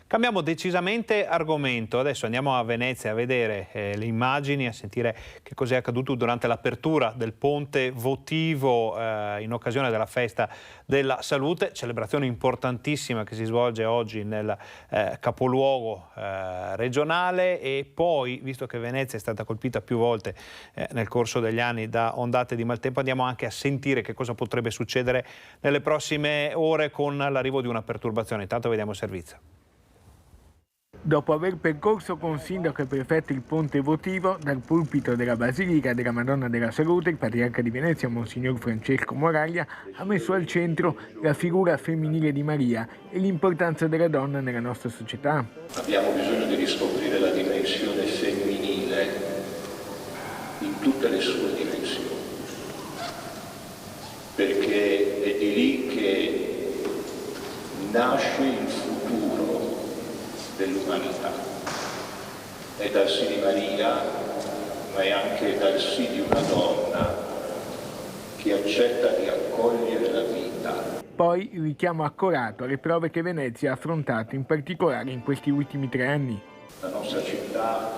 Speaker 1: Cambiamo decisamente argomento, adesso andiamo a Venezia a vedere le immagini, a sentire che cos'è accaduto durante l'apertura del ponte votivo in occasione della festa della salute, celebrazione importantissima che si svolge oggi nel capoluogo regionale. E poi, visto che Venezia è stata colpita più volte nel corso degli anni da ondate di maltempo, andiamo anche a sentire che cosa potrebbe succedere nelle prossime ore con l'arrivo di una perturbazione. Intanto vediamo il servizio.
Speaker 5: Dopo aver percorso con sindaco e prefetto il ponte votivo, dal pulpito della Basilica della Madonna della Salute, il patriarca di Venezia, Monsignor Francesco Moraglia, ha messo al centro la figura femminile di Maria e l'importanza della donna nella nostra società.
Speaker 24: Abbiamo bisogno di riscoprire la dimensione femminile in tutte le sue dimensioni, perché è di lì che nasce il futuro dell'umanità. È dal sì di Maria, ma è anche dal sì di una donna che accetta di accogliere la vita.
Speaker 5: Poi il richiamo accorato alle prove che Venezia ha affrontato, in particolare in questi ultimi 3 anni.
Speaker 24: La nostra città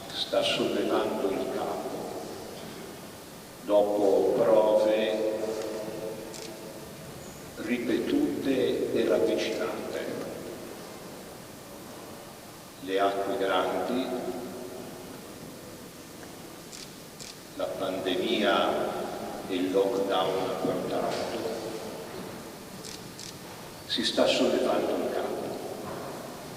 Speaker 24: sta sollevando il capo dopo prove ripetute e ravvicinate. Le acque grandi il lockdown ha portato, si sta sollevando il capo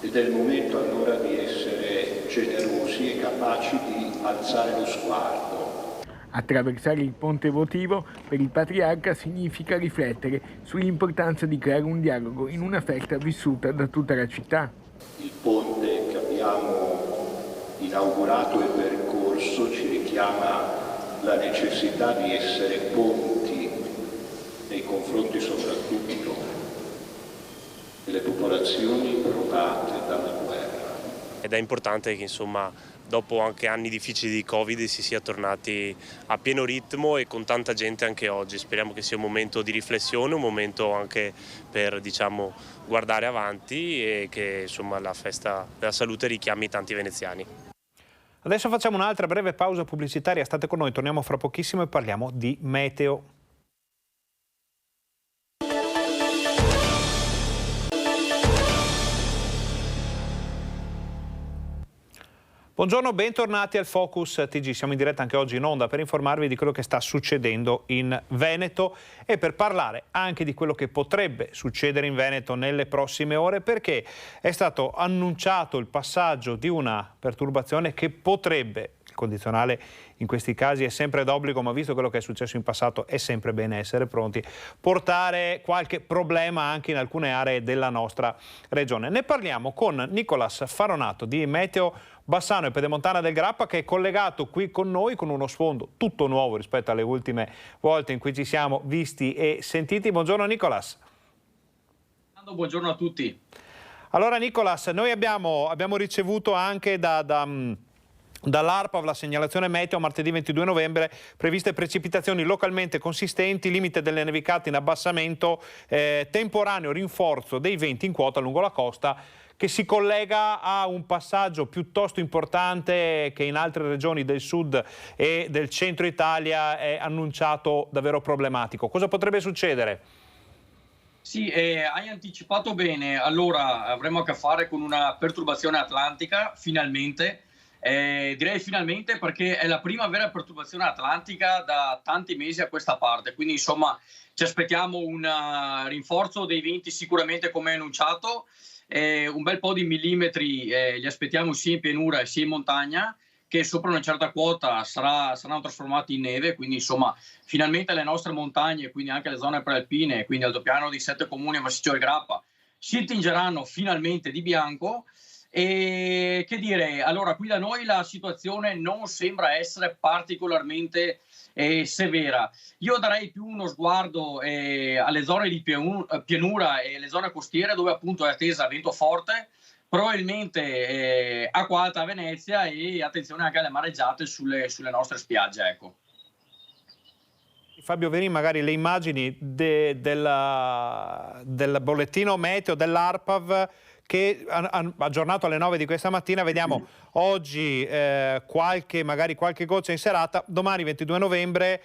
Speaker 24: ed è il momento allora di essere generosi e capaci di alzare lo sguardo.
Speaker 5: Attraversare il ponte votivo per il patriarca significa riflettere sull'importanza di creare un dialogo in una festa vissuta da tutta la città.
Speaker 24: Il ponte che abbiamo inaugurato e percorso ci richiama la necessità di essere ponti nei confronti soprattutto delle popolazioni provate dalla guerra.
Speaker 6: Ed è importante che insomma dopo anche anni difficili di Covid si sia tornati a pieno ritmo e con tanta gente anche oggi. Speriamo che sia un momento di riflessione, un momento anche per guardare avanti e che insomma la festa della salute richiami tanti veneziani.
Speaker 1: Adesso facciamo un'altra breve pausa pubblicitaria, state con noi, torniamo fra pochissimo e parliamo di meteo. Buongiorno, bentornati al Focus TG. Siamo in diretta anche oggi in onda per informarvi di quello che sta succedendo in Veneto e per parlare anche di quello che potrebbe succedere in Veneto nelle prossime ore, perché è stato annunciato il passaggio di una perturbazione che potrebbe, il condizionale in questi casi è sempre d'obbligo, ma visto quello che è successo in passato è sempre bene essere pronti, portare qualche problema anche in alcune aree della nostra regione. Ne parliamo con Nicolas Faronato di Meteo Bassano e Pedemontana del Grappa, che è collegato qui con noi con uno sfondo tutto nuovo rispetto alle ultime volte in cui ci siamo visti e sentiti. Buongiorno Nicolas.
Speaker 7: Buongiorno a tutti.
Speaker 1: Allora Nicolas, noi abbiamo ricevuto anche dall'ARPAV la segnalazione meteo martedì 22 novembre, previste precipitazioni localmente consistenti, limite delle nevicate in abbassamento, temporaneo rinforzo dei venti in quota lungo la costa, che si collega a un passaggio piuttosto importante che in altre regioni del sud e del centro Italia è annunciato davvero problematico. Cosa potrebbe succedere?
Speaker 7: Sì, hai anticipato bene. Allora avremo a che fare con una perturbazione atlantica, finalmente. Direi finalmente perché è la prima vera perturbazione atlantica da tanti mesi a questa parte, quindi insomma ci aspettiamo un rinforzo dei venti sicuramente come annunciato, un bel po' di millimetri li aspettiamo sia in pianura sia in montagna, che sopra una certa quota saranno trasformati in neve, quindi insomma finalmente le nostre montagne, quindi anche le zone prealpine, quindi altopiano di 7 comuni e Massiccio del Grappa, si tingeranno finalmente di bianco. E che dire, allora qui da noi la situazione non sembra essere particolarmente severa. Io darei più uno sguardo alle zone di pianura e le zone costiere dove appunto è attesa vento forte, probabilmente acqua alta a Venezia e attenzione anche alle mareggiate sulle nostre spiagge, ecco.
Speaker 1: Fabio Verin, magari le immagini del bollettino meteo dell'ARPAV che aggiornato alle 9 di questa mattina, vediamo oggi magari qualche goccia in serata, domani 22 novembre,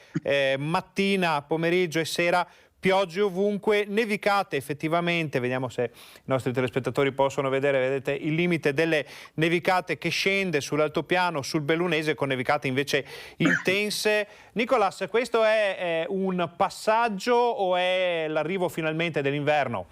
Speaker 1: mattina, pomeriggio e sera, piogge ovunque, nevicate effettivamente, vediamo se i nostri telespettatori possono vedere, vedete il limite delle nevicate che scende sull'altopiano, sul bellunese, con nevicate invece intense. Nicolas, questo è un passaggio o è l'arrivo finalmente dell'inverno?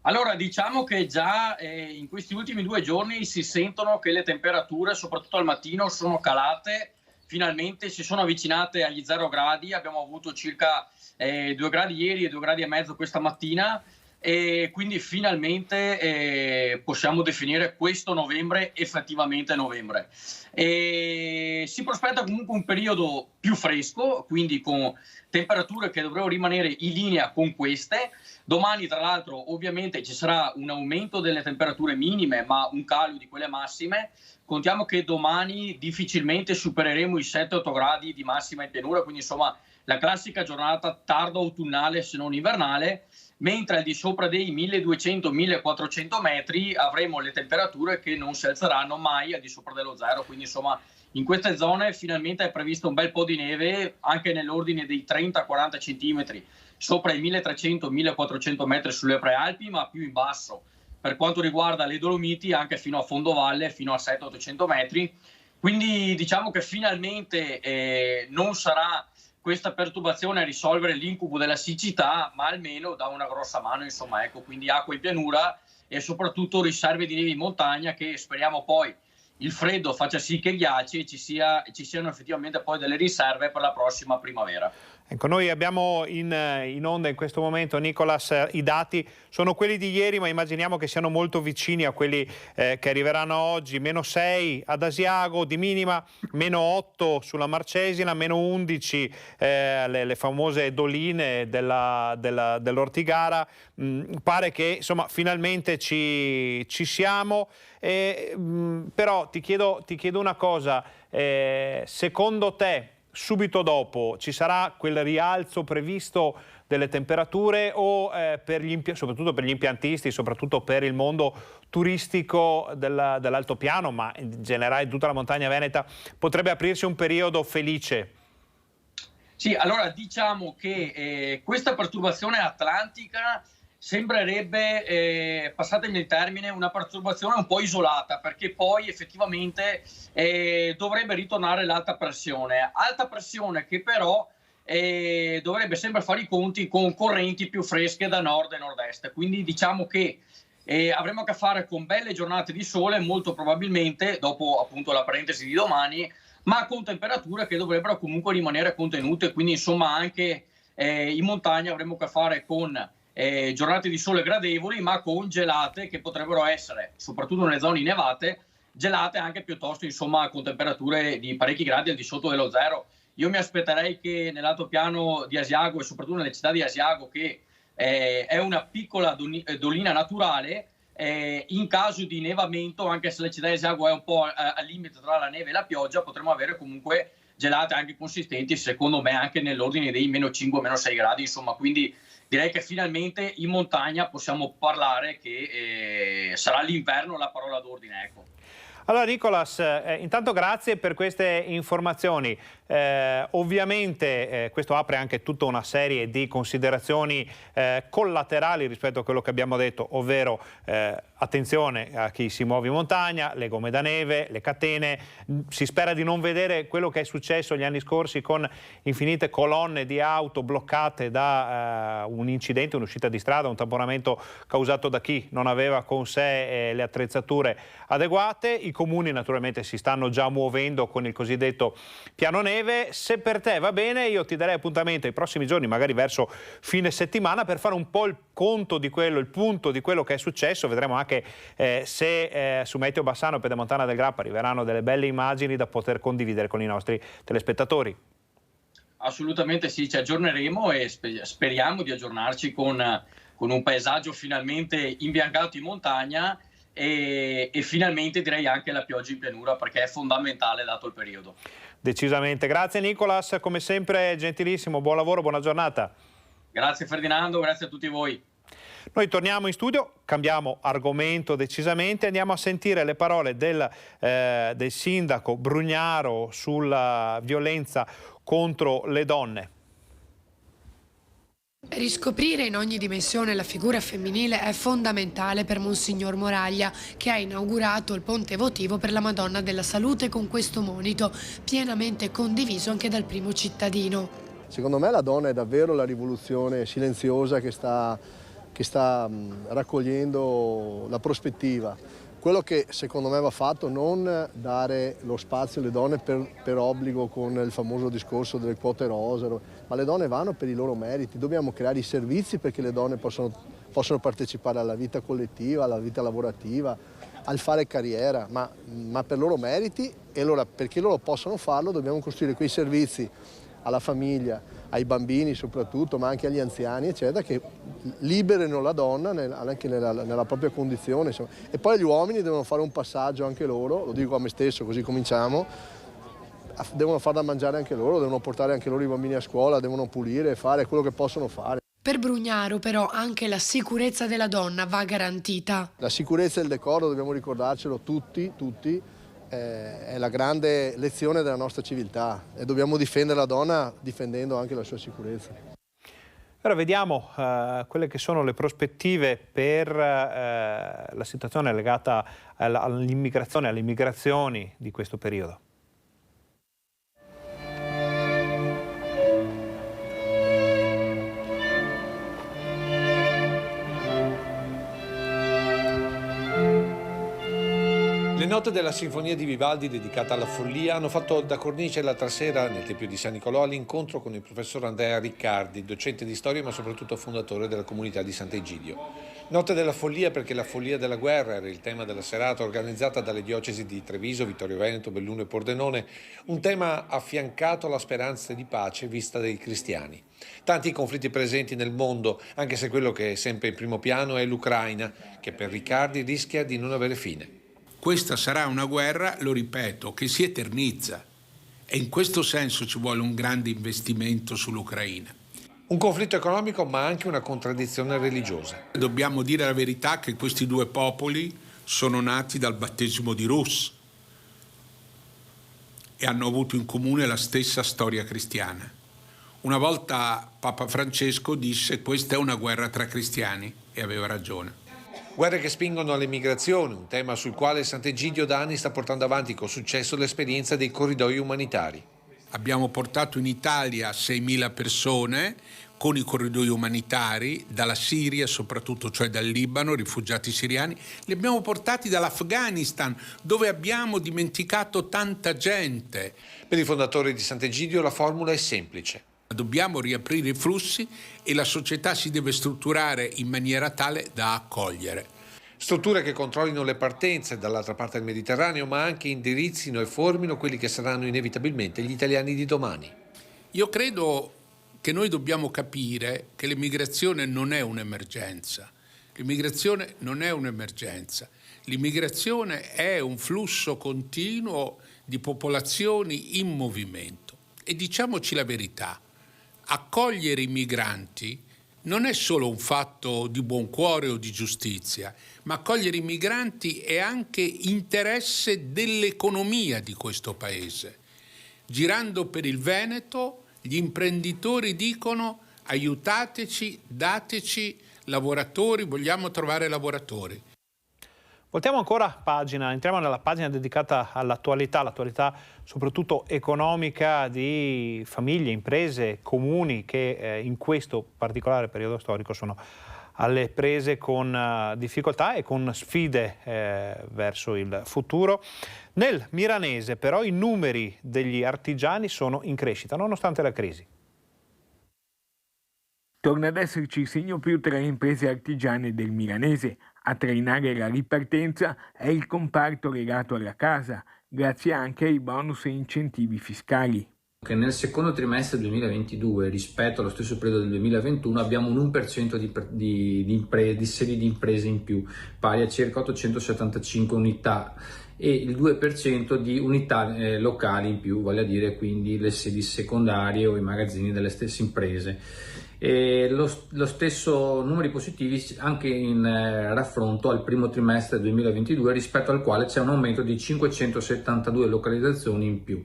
Speaker 7: Allora, diciamo che già in questi ultimi 2 giorni si sentono che le temperature, soprattutto al mattino, sono calate, finalmente si sono avvicinate agli 0 gradi, abbiamo avuto circa 2 gradi ieri e 2 gradi e mezzo questa mattina, e quindi finalmente possiamo definire questo novembre effettivamente novembre. Si prospetta comunque un periodo più fresco, quindi con temperature che dovrebbero rimanere in linea con queste. Domani tra l'altro ovviamente ci sarà un aumento delle temperature minime ma un calo di quelle massime. Contiamo che domani difficilmente supereremo i 7-8 gradi di massima in pianura, quindi insomma la classica giornata tardo autunnale se non invernale, mentre al di sopra dei 1200-1400 metri avremo le temperature che non si alzeranno mai al di sopra dello zero, quindi insomma in queste zone finalmente è previsto un bel po' di neve anche nell'ordine dei 30-40 centimetri sopra i 1300-1400 metri sulle prealpi, ma più in basso per quanto riguarda le Dolomiti anche fino a fondovalle, fino a 700-800 metri, quindi diciamo che finalmente non sarà questa perturbazione a risolvere l'incubo della siccità, ma almeno dà una grossa mano, insomma, ecco, quindi acqua in pianura e soprattutto riserve di neve in montagna, che speriamo poi il freddo faccia sì che ghiacci e ci siano effettivamente poi delle riserve per la prossima primavera.
Speaker 1: Ecco, noi abbiamo in onda in questo momento, Nicolas, i dati sono quelli di ieri, ma immaginiamo che siano molto vicini a quelli che arriveranno oggi. -6 ad Asiago di minima, -8 sulla Marcesina, -11 le famose doline dell'Ortigara. Pare che insomma finalmente ci siamo. Però ti chiedo una cosa, secondo te subito dopo ci sarà quel rialzo previsto delle temperature o soprattutto per gli impiantisti, soprattutto per il mondo turistico dell'altopiano, ma in generale tutta la montagna veneta, potrebbe aprirsi un periodo felice?
Speaker 7: Sì, allora diciamo che questa perturbazione atlantica sembrerebbe, passatemi il termine, una perturbazione un po' isolata, perché poi effettivamente dovrebbe ritornare l'alta pressione che però dovrebbe sempre fare i conti con correnti più fresche da nord e nord-est, quindi diciamo che avremo a che fare con belle giornate di sole, molto probabilmente dopo appunto la parentesi di domani, ma con temperature che dovrebbero comunque rimanere contenute, quindi insomma anche in montagna avremo a che fare con giornate di sole gradevoli, ma con gelate che potrebbero essere, soprattutto nelle zone innevate, gelate anche piuttosto insomma con temperature di parecchi gradi al di sotto dello zero. Io mi aspetterei che nell'altopiano di Asiago e soprattutto nelle città di Asiago, che è una piccola dolina naturale, in caso di nevamento, anche se la città di Asiago è un po' al limite tra la neve e la pioggia, potremo avere comunque gelate anche consistenti, secondo me anche nell'ordine dei -5, -6 gradi, insomma, quindi direi che finalmente in montagna possiamo parlare che sarà l'inverno la parola d'ordine, ecco.
Speaker 1: Allora Nicolas, intanto grazie per queste informazioni. Ovviamente questo apre anche tutta una serie di considerazioni collaterali rispetto a quello che abbiamo detto, ovvero attenzione a chi si muove in montagna, le gomme da neve, le catene. Si spera di non vedere quello che è successo gli anni scorsi con infinite colonne di auto bloccate da un incidente, un'uscita di strada, un tamponamento causato da chi non aveva con sé le attrezzature adeguate. I comuni naturalmente si stanno già muovendo con il cosiddetto piano neve. Se per te va bene, io ti darei appuntamento ai prossimi giorni, magari verso fine settimana, per fare un po' il conto di quello, il punto di quello che è successo. Vedremo anche se su Meteo Bassano e Pedemontana del Grappa arriveranno delle belle immagini da poter condividere con i nostri telespettatori.
Speaker 7: Assolutamente sì, ci aggiorneremo e speriamo di aggiornarci con un paesaggio finalmente imbiancato in montagna e finalmente direi anche la pioggia in pianura, perché è fondamentale dato il periodo.
Speaker 1: Decisamente. Grazie Nicolas, come sempre gentilissimo, buon lavoro, buona giornata.
Speaker 7: Grazie Ferdinando, grazie a tutti voi.
Speaker 1: Noi torniamo in studio, cambiamo argomento decisamente, andiamo a sentire le parole del sindaco Brugnaro sulla violenza contro le donne.
Speaker 4: Riscoprire in ogni dimensione la figura femminile è fondamentale per Monsignor Moraglia, che ha inaugurato il ponte votivo per la Madonna della Salute con questo monito, pienamente condiviso anche dal primo cittadino.
Speaker 8: Secondo me la donna è davvero la rivoluzione silenziosa che sta raccogliendo la prospettiva. Quello che secondo me va fatto, non dare lo spazio alle donne per obbligo con il famoso discorso delle quote rosa, ma le donne vanno per i loro meriti. Dobbiamo creare i servizi perché le donne possano partecipare alla vita collettiva, alla vita lavorativa, al fare carriera, ma per loro meriti, e allora perché loro possano farlo dobbiamo costruire quei servizi alla famiglia, ai bambini soprattutto, ma anche agli anziani, eccetera, che liberino la donna anche nella propria condizione. Insomma. E poi gli uomini devono fare un passaggio anche loro, lo dico a me stesso così cominciamo, devono far da mangiare anche loro, devono portare anche loro i bambini a scuola, devono pulire, fare quello che possono fare.
Speaker 4: Per Brugnaro però anche la sicurezza della donna va garantita.
Speaker 8: La sicurezza e il decoro, dobbiamo ricordarcelo tutti, è la grande lezione della nostra civiltà e dobbiamo difendere la donna difendendo anche la sua sicurezza.
Speaker 1: Ora vediamo quelle che sono le prospettive per la situazione legata all'immigrazione, alle immigrazioni di questo periodo.
Speaker 11: Le note della Sinfonia di Vivaldi dedicata alla follia hanno fatto da cornice l'altra sera nel Tempio di San Nicolò all'incontro con il professor Andrea Riccardi, docente di storia ma soprattutto fondatore della comunità di Sant'Egidio. Notte della follia perché la follia della guerra era il tema della serata organizzata dalle diocesi di Treviso, Vittorio Veneto, Belluno e Pordenone, un tema affiancato alla speranza di pace vista dai cristiani. Tanti conflitti presenti nel mondo, anche se quello che è sempre in primo piano è l'Ucraina, che per Riccardi rischia di non avere fine.
Speaker 10: Questa sarà una guerra, lo ripeto, che si eternizza e in questo senso ci vuole un grande investimento sull'Ucraina.
Speaker 11: Un conflitto economico ma anche una contraddizione religiosa.
Speaker 10: Dobbiamo dire la verità che questi due popoli sono nati dal battesimo di Rus e hanno avuto in comune la stessa storia cristiana. Una volta Papa Francesco disse: questa è una guerra tra cristiani, e aveva ragione.
Speaker 11: Guerre che spingono all'emigrazione, un tema sul quale Sant'Egidio da anni sta portando avanti con successo l'esperienza dei corridoi umanitari.
Speaker 10: Abbiamo portato in Italia 6.000 persone con i corridoi umanitari dalla Siria, soprattutto, cioè dal Libano, rifugiati siriani. Li abbiamo portati dall'Afghanistan, dove abbiamo dimenticato tanta gente.
Speaker 11: Per i fondatori di Sant'Egidio la formula è semplice.
Speaker 10: Dobbiamo riaprire i flussi e la società si deve strutturare in maniera tale da accogliere.
Speaker 11: Strutture che controllino le partenze dall'altra parte del Mediterraneo, ma anche indirizzino e formino quelli che saranno inevitabilmente gli italiani di domani.
Speaker 10: Io credo che noi dobbiamo capire che l'immigrazione non è un'emergenza. L'immigrazione non è un'emergenza. L'immigrazione è un flusso continuo di popolazioni in movimento. E diciamoci la verità, accogliere i migranti non è solo un fatto di buon cuore o di giustizia, ma accogliere i migranti è anche interesse dell'economia di questo paese. Girando per il Veneto, gli imprenditori dicono: aiutateci, dateci lavoratori, vogliamo trovare lavoratori.
Speaker 1: Voltiamo ancora pagina, entriamo nella pagina dedicata all'attualità, l'attualità soprattutto economica di famiglie, imprese, comuni che in questo particolare periodo storico sono alle prese con difficoltà e con sfide verso il futuro. Nel Milanese però i numeri degli artigiani sono in crescita nonostante la crisi.
Speaker 5: Torna ad esserci segno più tra le imprese artigiane del Milanese. A trainare la ripartenza è il comparto legato alla casa, grazie anche ai bonus e incentivi fiscali.
Speaker 12: Che nel secondo trimestre 2022 rispetto allo stesso periodo del 2021 abbiamo un 1% di sedi di imprese in più, pari a circa 875 unità, e il 2% di unità locali in più, vale a dire quindi le sedi secondarie o i magazzini delle stesse imprese. E lo stesso numeri positivi anche in raffronto al primo trimestre 2022, rispetto al quale c'è un aumento di 572 localizzazioni in più.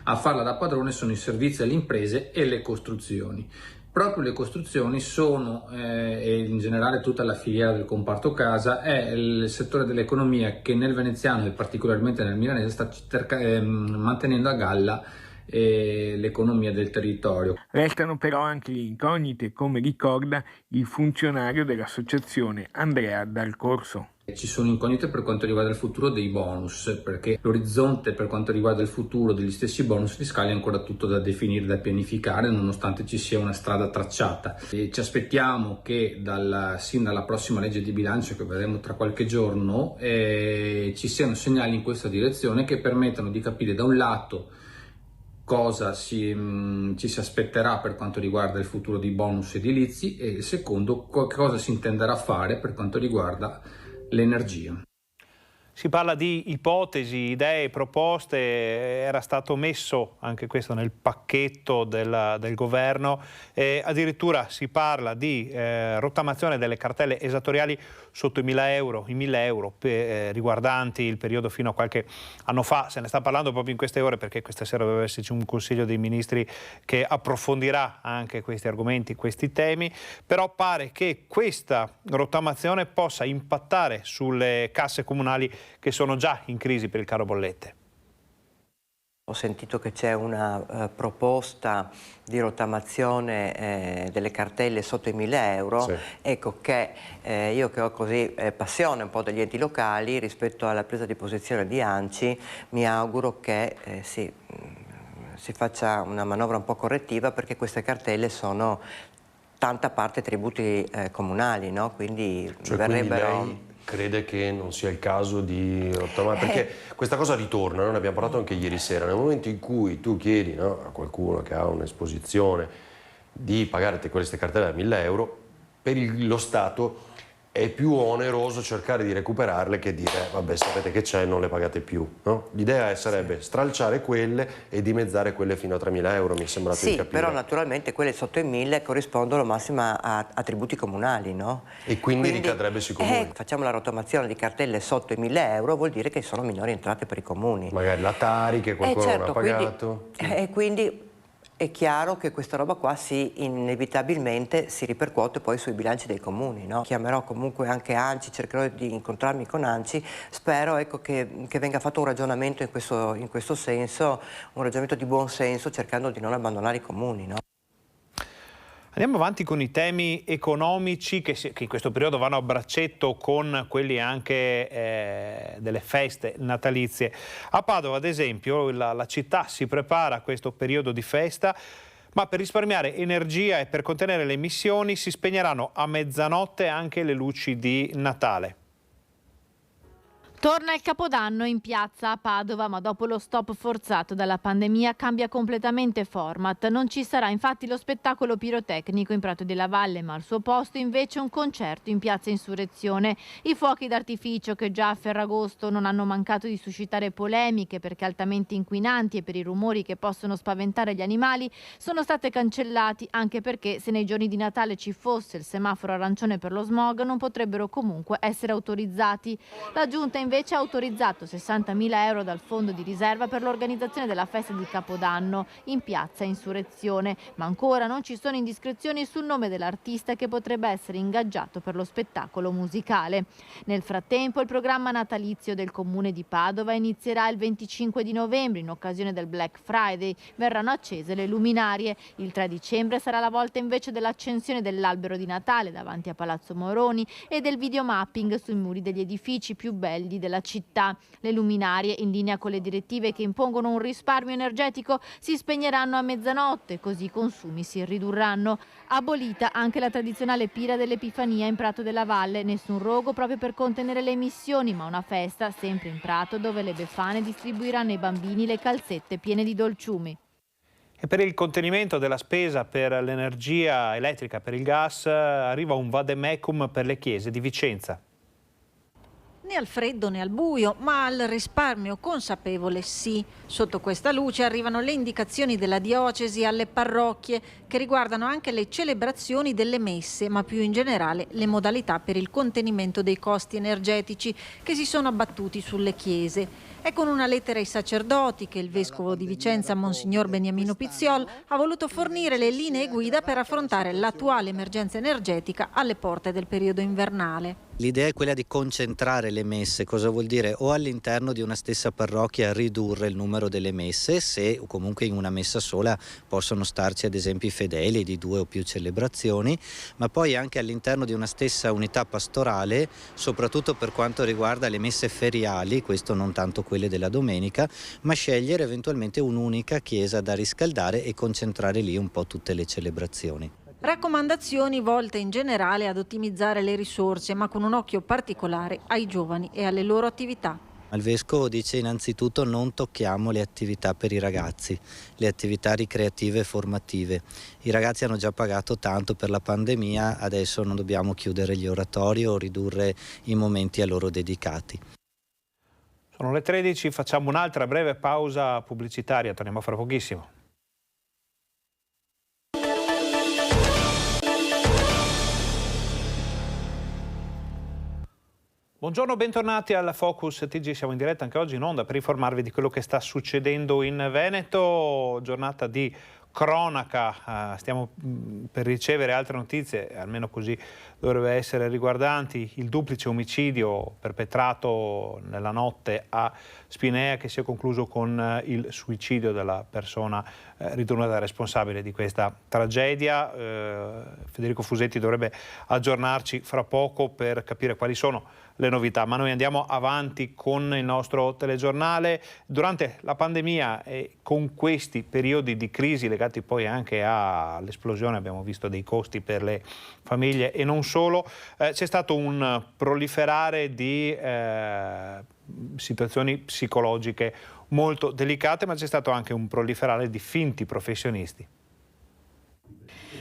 Speaker 12: A farla da padrone sono i servizi alle imprese e le costruzioni. Proprio le costruzioni sono, e in generale tutta la filiera del comparto casa, è il settore dell'economia che nel veneziano e particolarmente nel milanese sta mantenendo a galla l'economia del territorio.
Speaker 5: Restano però anche le incognite, come ricorda il funzionario dell'associazione Andrea Dal Corso.
Speaker 12: Ci sono incognite per quanto riguarda il futuro dei bonus, perché l'orizzonte per quanto riguarda il futuro degli stessi bonus fiscali è ancora tutto da definire, da pianificare, nonostante ci sia una strada tracciata. E ci aspettiamo che sin dalla prossima legge di bilancio, che vedremo tra qualche giorno, ci siano segnali in questa direzione che permettano di capire da un lato cosa ci si aspetterà per quanto riguarda il futuro dei bonus edilizi e il secondo cosa si intenderà fare per quanto riguarda l'energia.
Speaker 1: Si parla di ipotesi, idee, proposte, era stato messo anche questo nel pacchetto del governo, addirittura si parla di rottamazione delle cartelle esattoriali sotto i 1.000 euro riguardanti il periodo fino a qualche anno fa. Se ne sta parlando proprio in queste ore perché questa sera doveva esserci un Consiglio dei Ministri che approfondirà anche questi argomenti, questi temi, però pare che questa rottamazione possa impattare sulle casse comunali che sono già in crisi per il caro bollette.
Speaker 13: Ho sentito che c'è una proposta di rottamazione delle cartelle sotto i 1.000 euro. Sì. Ecco che io che ho così passione un po' degli enti locali rispetto alla presa di posizione di ANCI, mi auguro che si faccia una manovra un po' correttiva, perché queste cartelle sono tanta parte tributi comunali, no? Quindi verrebbero...
Speaker 14: Quindi lei crede che non sia il caso di rottamare? Perché questa cosa ritorna, noi ne abbiamo parlato anche ieri sera, nel momento in cui tu chiedi, no, a qualcuno che ha un'esposizione di pagare queste cartelle da 1.000 euro, per lo Stato è più oneroso cercare di recuperarle che dire vabbè, sapete che c'è, non le pagate più, no? L'idea sarebbe stralciare quelle e dimezzare quelle fino a 3.000 euro, mi è sembrato di capire.
Speaker 13: Sì, però naturalmente quelle sotto i 1.000 corrispondono massimo a tributi comunali, no?
Speaker 14: E quindi ricadrebbe sui comuni.
Speaker 13: Facciamo la rottamazione di cartelle sotto i 1.000 euro, vuol dire che sono minori entrate per i comuni.
Speaker 14: Magari la Tari che qualcuno non ha pagato.
Speaker 13: E quindi è chiaro che questa roba qua inevitabilmente si ripercuote poi sui bilanci dei comuni, no? Chiamerò comunque anche ANCI, cercherò di incontrarmi con ANCI, spero che venga fatto un ragionamento in questo senso, un ragionamento di buon senso, cercando di non abbandonare i comuni, no?
Speaker 1: Andiamo avanti con i temi economici che in questo periodo vanno a braccetto con quelli anche delle feste natalizie. A Padova, ad esempio, la città si prepara a questo periodo di festa, ma per risparmiare energia e per contenere le emissioni si spegneranno a mezzanotte anche le luci di Natale.
Speaker 15: Torna il Capodanno in piazza a Padova, ma dopo lo stop forzato dalla pandemia cambia completamente format. Non ci sarà infatti lo spettacolo pirotecnico in Prato della Valle, ma al suo posto invece un concerto in piazza Insurrezione. I fuochi d'artificio, che già a Ferragosto non hanno mancato di suscitare polemiche perché altamente inquinanti e per i rumori che possono spaventare gli animali, sono stati cancellati, anche perché se nei giorni di Natale ci fosse il semaforo arancione per lo smog non potrebbero comunque essere autorizzati. La Giunta invece ha autorizzato 60.000 euro dal fondo di riserva per l'organizzazione della festa di Capodanno in piazza Insurrezione, ma ancora non ci sono indiscrezioni sul nome dell'artista che potrebbe essere ingaggiato per lo spettacolo musicale. Nel frattempo il programma natalizio del comune di Padova inizierà il 25 di novembre in occasione del Black Friday. Verranno accese le luminarie. Il 3 dicembre sarà la volta invece dell'accensione dell'albero di Natale davanti a Palazzo Moroni e del videomapping sui muri degli edifici più belli della città. Le luminarie, in linea con le direttive che impongono un risparmio energetico, si spegneranno a mezzanotte, così i consumi si ridurranno. Abolita anche la tradizionale pira dell'Epifania in Prato della Valle, nessun rogo proprio per contenere le emissioni, ma una festa sempre in Prato dove le befane distribuiranno ai bambini le calzette piene di dolciumi.
Speaker 1: E per il contenimento della spesa per l'energia elettrica, per il gas, arriva un vademecum per le chiese di Vicenza.
Speaker 16: Né al freddo né al buio, ma al risparmio consapevole sì. Sotto questa luce arrivano le indicazioni della diocesi alle parrocchie che riguardano anche le celebrazioni delle messe, ma più in generale le modalità per il contenimento dei costi energetici che si sono abbattuti sulle chiese. È con una lettera ai sacerdoti che il vescovo di Vicenza, Monsignor Beniamino Pizziol, ha voluto fornire le linee guida per affrontare l'attuale emergenza energetica alle porte del periodo invernale.
Speaker 25: L'idea è quella di concentrare le messe, cosa vuol dire? O all'interno di una stessa parrocchia ridurre il numero delle messe, se comunque in una messa sola possono starci ad esempio i fedeli di 2 o più celebrazioni, ma poi anche all'interno di una stessa unità pastorale, soprattutto per quanto riguarda le messe feriali, questo non tanto quelle della domenica, ma scegliere eventualmente un'unica chiesa da riscaldare e concentrare lì un po' tutte le celebrazioni.
Speaker 16: Raccomandazioni volte in generale ad ottimizzare le risorse, ma con un occhio particolare ai giovani e alle loro attività.
Speaker 25: Il vescovo dice innanzitutto non tocchiamo le attività per i ragazzi, le attività ricreative e formative. I ragazzi hanno già pagato tanto per la pandemia, adesso non dobbiamo chiudere gli oratori o ridurre i momenti a loro dedicati.
Speaker 1: Sono le 13, facciamo un'altra breve pausa pubblicitaria, torniamo fra pochissimo. Buongiorno, bentornati al Focus TG, siamo in diretta anche oggi in onda per informarvi di quello che sta succedendo in Veneto, giornata di cronaca, stiamo per ricevere altre notizie, almeno così dovrebbe essere, riguardanti il duplice omicidio perpetrato nella notte a Spinea, che si è concluso con il suicidio della persona ritenuta responsabile di questa tragedia. Federico Fusetti dovrebbe aggiornarci fra poco per capire quali sono le novità, ma noi andiamo avanti con il nostro telegiornale. Durante la pandemia e con questi periodi di crisi legati poi anche all'esplosione, abbiamo visto, dei costi per le famiglie e non solo, c'è stato un proliferare di situazioni psicologiche molto delicate, ma c'è stato anche un proliferare di finti professionisti.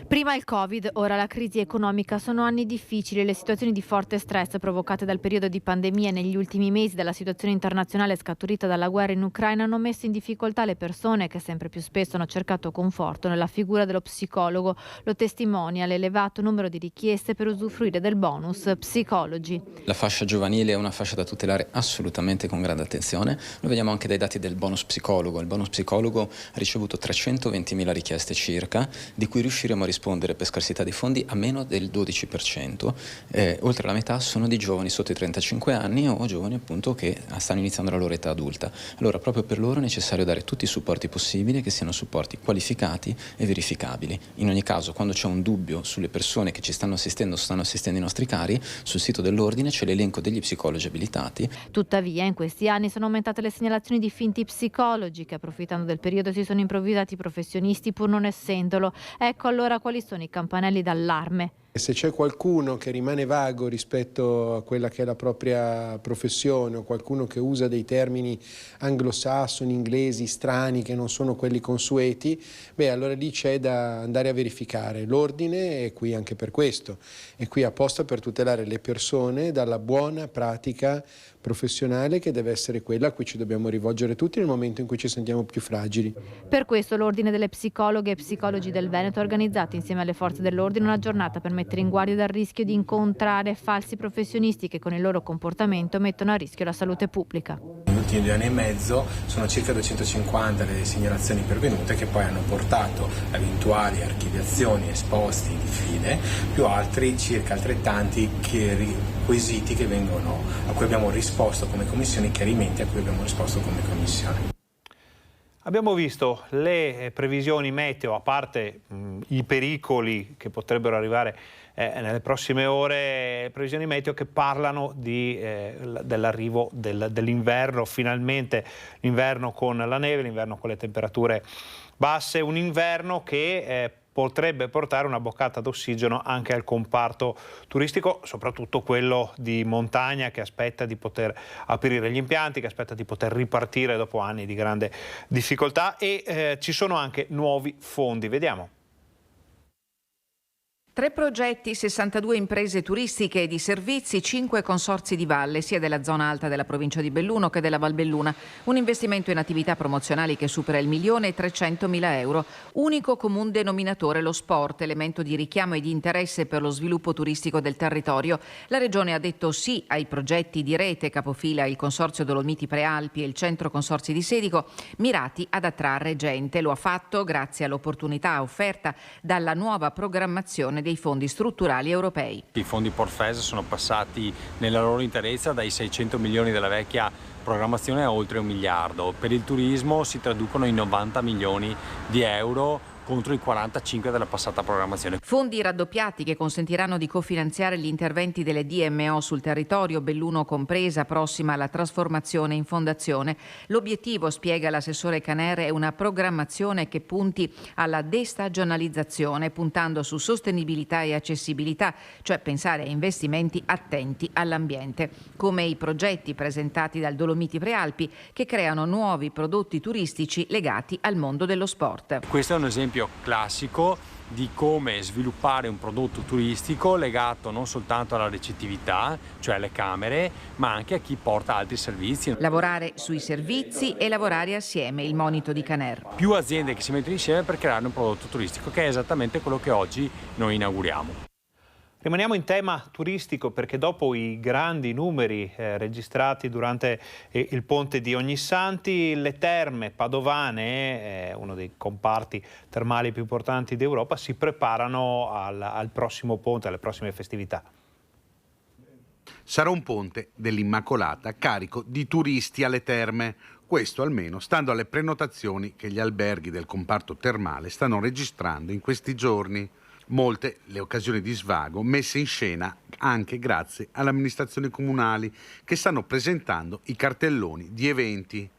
Speaker 15: Prima il Covid, ora la crisi economica. Sono anni difficili. Le situazioni di forte stress provocate dal periodo di pandemia e negli ultimi mesi dalla situazione internazionale scaturita dalla guerra in Ucraina hanno messo in difficoltà le persone che sempre più spesso hanno cercato conforto nella figura dello psicologo. Lo testimonia l'elevato numero di richieste per usufruire del bonus psicologi.
Speaker 17: La fascia giovanile è una fascia da tutelare assolutamente con grande attenzione. Lo vediamo anche dai dati del bonus psicologo. Il bonus psicologo ha ricevuto 320.000 richieste circa, di cui riusciremo a rispondere per scarsità di fondi a meno del 12%. Oltre la metà sono di giovani sotto i 35 anni o giovani appunto che stanno iniziando la loro età adulta. Allora proprio per loro è necessario dare tutti i supporti possibili, che siano supporti qualificati e verificabili. In ogni caso, quando c'è un dubbio sulle persone che ci stanno assistendo o stanno assistendo i nostri cari, sul sito dell'Ordine c'è l'elenco degli psicologi abilitati.
Speaker 15: Tuttavia in questi anni sono aumentate le segnalazioni di finti psicologi che, approfittando del periodo, si sono improvvisati professionisti pur non essendolo. Ecco allora quali sono i campanelli d'allarme.
Speaker 18: Se c'è qualcuno che rimane vago rispetto a quella che è la propria professione, o qualcuno che usa dei termini anglosassoni, inglesi, strani, che non sono quelli consueti, allora lì c'è da andare a verificare. L'Ordine è qui anche per questo, è qui apposta per tutelare le persone dalla buona pratica professionale, che deve essere quella a cui ci dobbiamo rivolgere tutti nel momento in cui ci sentiamo più fragili.
Speaker 15: Per questo l'Ordine delle Psicologhe e Psicologi del Veneto ha organizzato insieme alle forze dell'ordine una giornata per mettere in guardia dal rischio di incontrare falsi professionisti che con il loro comportamento mettono a rischio la salute pubblica.
Speaker 18: Negli ultimi 2 anni e mezzo sono circa 250 le segnalazioni pervenute, che poi hanno portato a eventuali archiviazioni, esposti, diffide, più altri circa altrettanti quesiti che a cui abbiamo risposto come commissione, chiarimenti a cui abbiamo risposto come commissione.
Speaker 1: Abbiamo visto le previsioni meteo, a parte i pericoli che potrebbero arrivare nelle prossime ore, previsioni meteo che parlano dell'arrivo dell'inverno, finalmente l'inverno con la neve, l'inverno con le temperature basse, un inverno che potrebbe portare una boccata d'ossigeno anche al comparto turistico, soprattutto quello di montagna, che aspetta di poter aprire gli impianti, che aspetta di poter ripartire dopo anni di grande difficoltà, e ci sono anche nuovi fondi. Vediamo.
Speaker 19: 3 progetti, 62 imprese turistiche e di servizi, 5 consorzi di valle, sia della zona alta della provincia di Belluno che della Valbelluna. Un investimento in attività promozionali che supera il 1.300.000 euro. Unico comune denominatore lo sport, elemento di richiamo e di interesse per lo sviluppo turistico del territorio. La Regione ha detto sì ai progetti di rete, capofila il Consorzio Dolomiti Prealpi e il Centro Consorzi di Sedico, mirati ad attrarre gente. Lo ha fatto grazie all'opportunità offerta dalla nuova programmazione dei fondi strutturali europei.
Speaker 20: I fondi Porfes sono passati nella loro interezza dai 600 milioni della vecchia programmazione a oltre 1 miliardo. Per il turismo si traducono in 90 milioni di euro contro i 45 della passata programmazione.
Speaker 19: Fondi raddoppiati che consentiranno di cofinanziare gli interventi delle DMO sul territorio, Belluno compresa, prossima alla trasformazione in fondazione. L'obiettivo, spiega l'assessore Caner, è una programmazione che punti alla destagionalizzazione, puntando su sostenibilità e accessibilità, cioè pensare a investimenti attenti all'ambiente, come i progetti presentati dal Dolomiti Prealpi, che creano nuovi prodotti turistici legati al mondo dello sport.
Speaker 20: Questo è un esempio classico di come sviluppare un prodotto turistico legato non soltanto alla ricettività, cioè alle camere, ma anche a chi porta altri servizi.
Speaker 19: Lavorare sui servizi e lavorare assieme, il monito di Caner.
Speaker 20: Più aziende che si mettono insieme per creare un prodotto turistico, che è esattamente quello che oggi noi inauguriamo.
Speaker 1: Rimaniamo in tema turistico perché dopo i grandi numeri registrati durante il ponte di Ognissanti, le terme padovane, uno dei comparti termali più importanti d'Europa, si preparano al prossimo ponte, alle prossime festività.
Speaker 3: Sarà un ponte dell'Immacolata carico di turisti alle terme. Questo almeno stando alle prenotazioni che gli alberghi del comparto termale stanno registrando in questi giorni. Molte le occasioni di svago messe in scena anche grazie alle amministrazioni comunali che stanno presentando i cartelloni di eventi.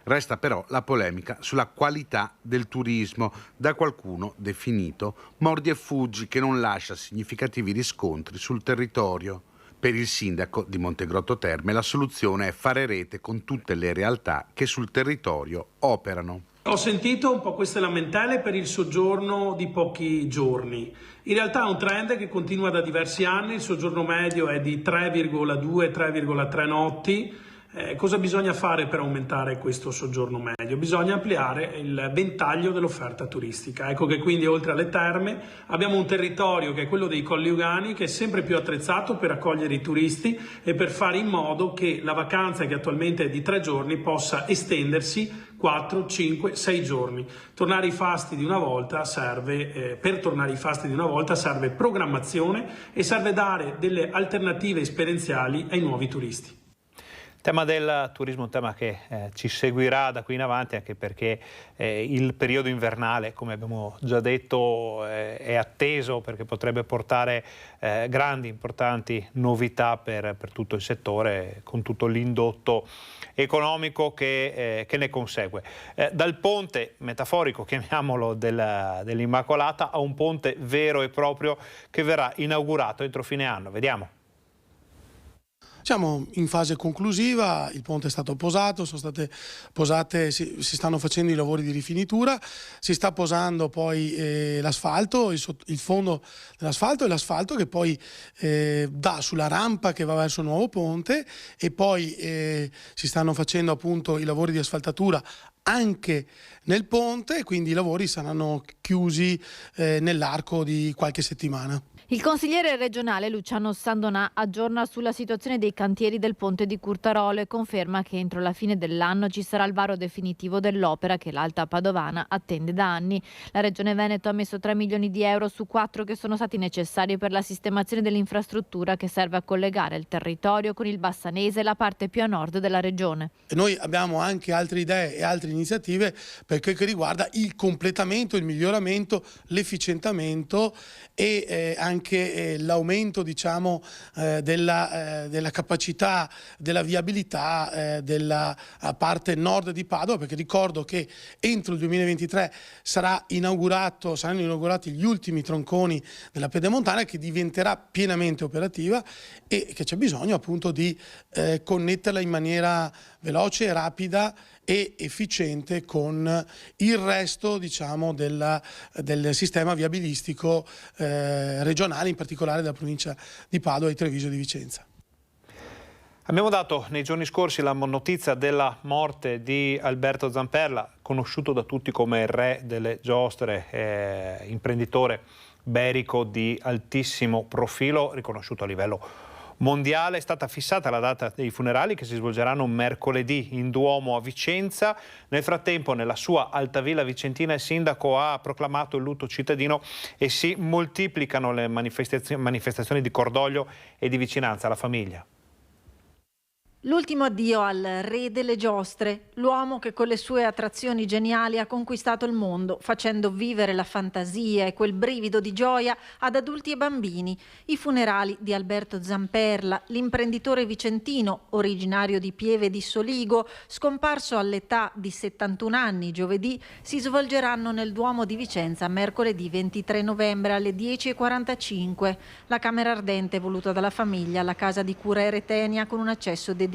Speaker 3: Resta però la polemica sulla qualità del turismo, da qualcuno definito mordi e fuggi, che non lascia significativi riscontri sul territorio. Per il sindaco di Montegrotto Terme la soluzione è fare rete con tutte le realtà che sul territorio operano.
Speaker 9: Ho sentito un po' queste lamentele per il soggiorno di pochi giorni. In realtà è un trend che continua da diversi anni, il soggiorno medio è di 3,2-3,3 notti. Cosa bisogna fare per aumentare questo soggiorno medio? Bisogna ampliare il ventaglio dell'offerta turistica. Ecco che quindi oltre alle terme abbiamo un territorio che è quello dei Colli Euganei, che è sempre più attrezzato per accogliere i turisti e per fare in modo che la vacanza, che attualmente è di 3 giorni, possa estendersi 4, 5, 6 giorni. Tornare ai fasti di una volta serve, per tornare ai fasti di una volta serve programmazione e serve dare delle alternative esperienziali ai nuovi turisti.
Speaker 1: Il tema del turismo è un tema che ci seguirà da qui in avanti, anche perché il periodo invernale, come abbiamo già detto, è atteso perché potrebbe portare grandi, importanti novità per tutto il settore, con tutto l'indotto economico che ne consegue. Dal ponte metaforico, chiamiamolo, dell'Immacolata, a un ponte vero e proprio che verrà inaugurato entro fine anno. Vediamo.
Speaker 21: Siamo in fase conclusiva, il ponte è stato posato, sono state posate, si stanno facendo i lavori di rifinitura, si sta posando poi l'asfalto, il fondo dell'asfalto e l'asfalto che poi dà sulla rampa che va verso il nuovo ponte, e poi si stanno facendo appunto i lavori di asfaltatura anche nel ponte, quindi i lavori saranno chiusi nell'arco di qualche settimana.
Speaker 15: Il consigliere regionale Luciano Sandonà aggiorna sulla situazione dei cantieri del ponte di Curtarolo e conferma che entro la fine dell'anno ci sarà il varo definitivo dell'opera che l'Alta Padovana attende da anni. La Regione Veneto ha messo 3 milioni di euro su 4 che sono stati necessari per la sistemazione dell'infrastruttura che serve a collegare il territorio con il Bassanese, la parte più a nord della regione.
Speaker 21: E noi abbiamo anche altre idee e altre iniziative per quel che riguarda il completamento, il miglioramento, l'efficientamento e anche l'aumento, diciamo, della capacità, della viabilità della parte nord di Padova, perché ricordo che entro il 2023 saranno inaugurati gli ultimi tronconi della pedemontana, che diventerà pienamente operativa e che c'è bisogno appunto di connetterla in maniera veloce, rapida e efficiente con il resto, diciamo, del sistema viabilistico regionale, in particolare della provincia di Padova, di Treviso e di Vicenza.
Speaker 1: Abbiamo dato nei giorni scorsi la notizia della morte di Alberto Zamperla, conosciuto da tutti come il re delle giostre, imprenditore berico di altissimo profilo, riconosciuto a livello mondiale. È stata fissata la data dei funerali che si svolgeranno mercoledì in Duomo a Vicenza. Nel frattempo, nella sua Altavilla vicentina, il sindaco ha proclamato il lutto cittadino e si moltiplicano le manifestazioni di cordoglio e di vicinanza alla famiglia.
Speaker 16: L'ultimo addio al re delle giostre, l'uomo che con le sue attrazioni geniali ha conquistato il mondo, facendo vivere la fantasia e quel brivido di gioia ad adulti e bambini. I funerali di Alberto Zamperla, l'imprenditore vicentino, originario di Pieve di Soligo, scomparso all'età di 71 anni giovedì, si svolgeranno nel Duomo di Vicenza mercoledì 23 novembre alle 10:45. La camera ardente voluta dalla famiglia, la casa di cura Eretenia con un accesso dedicato.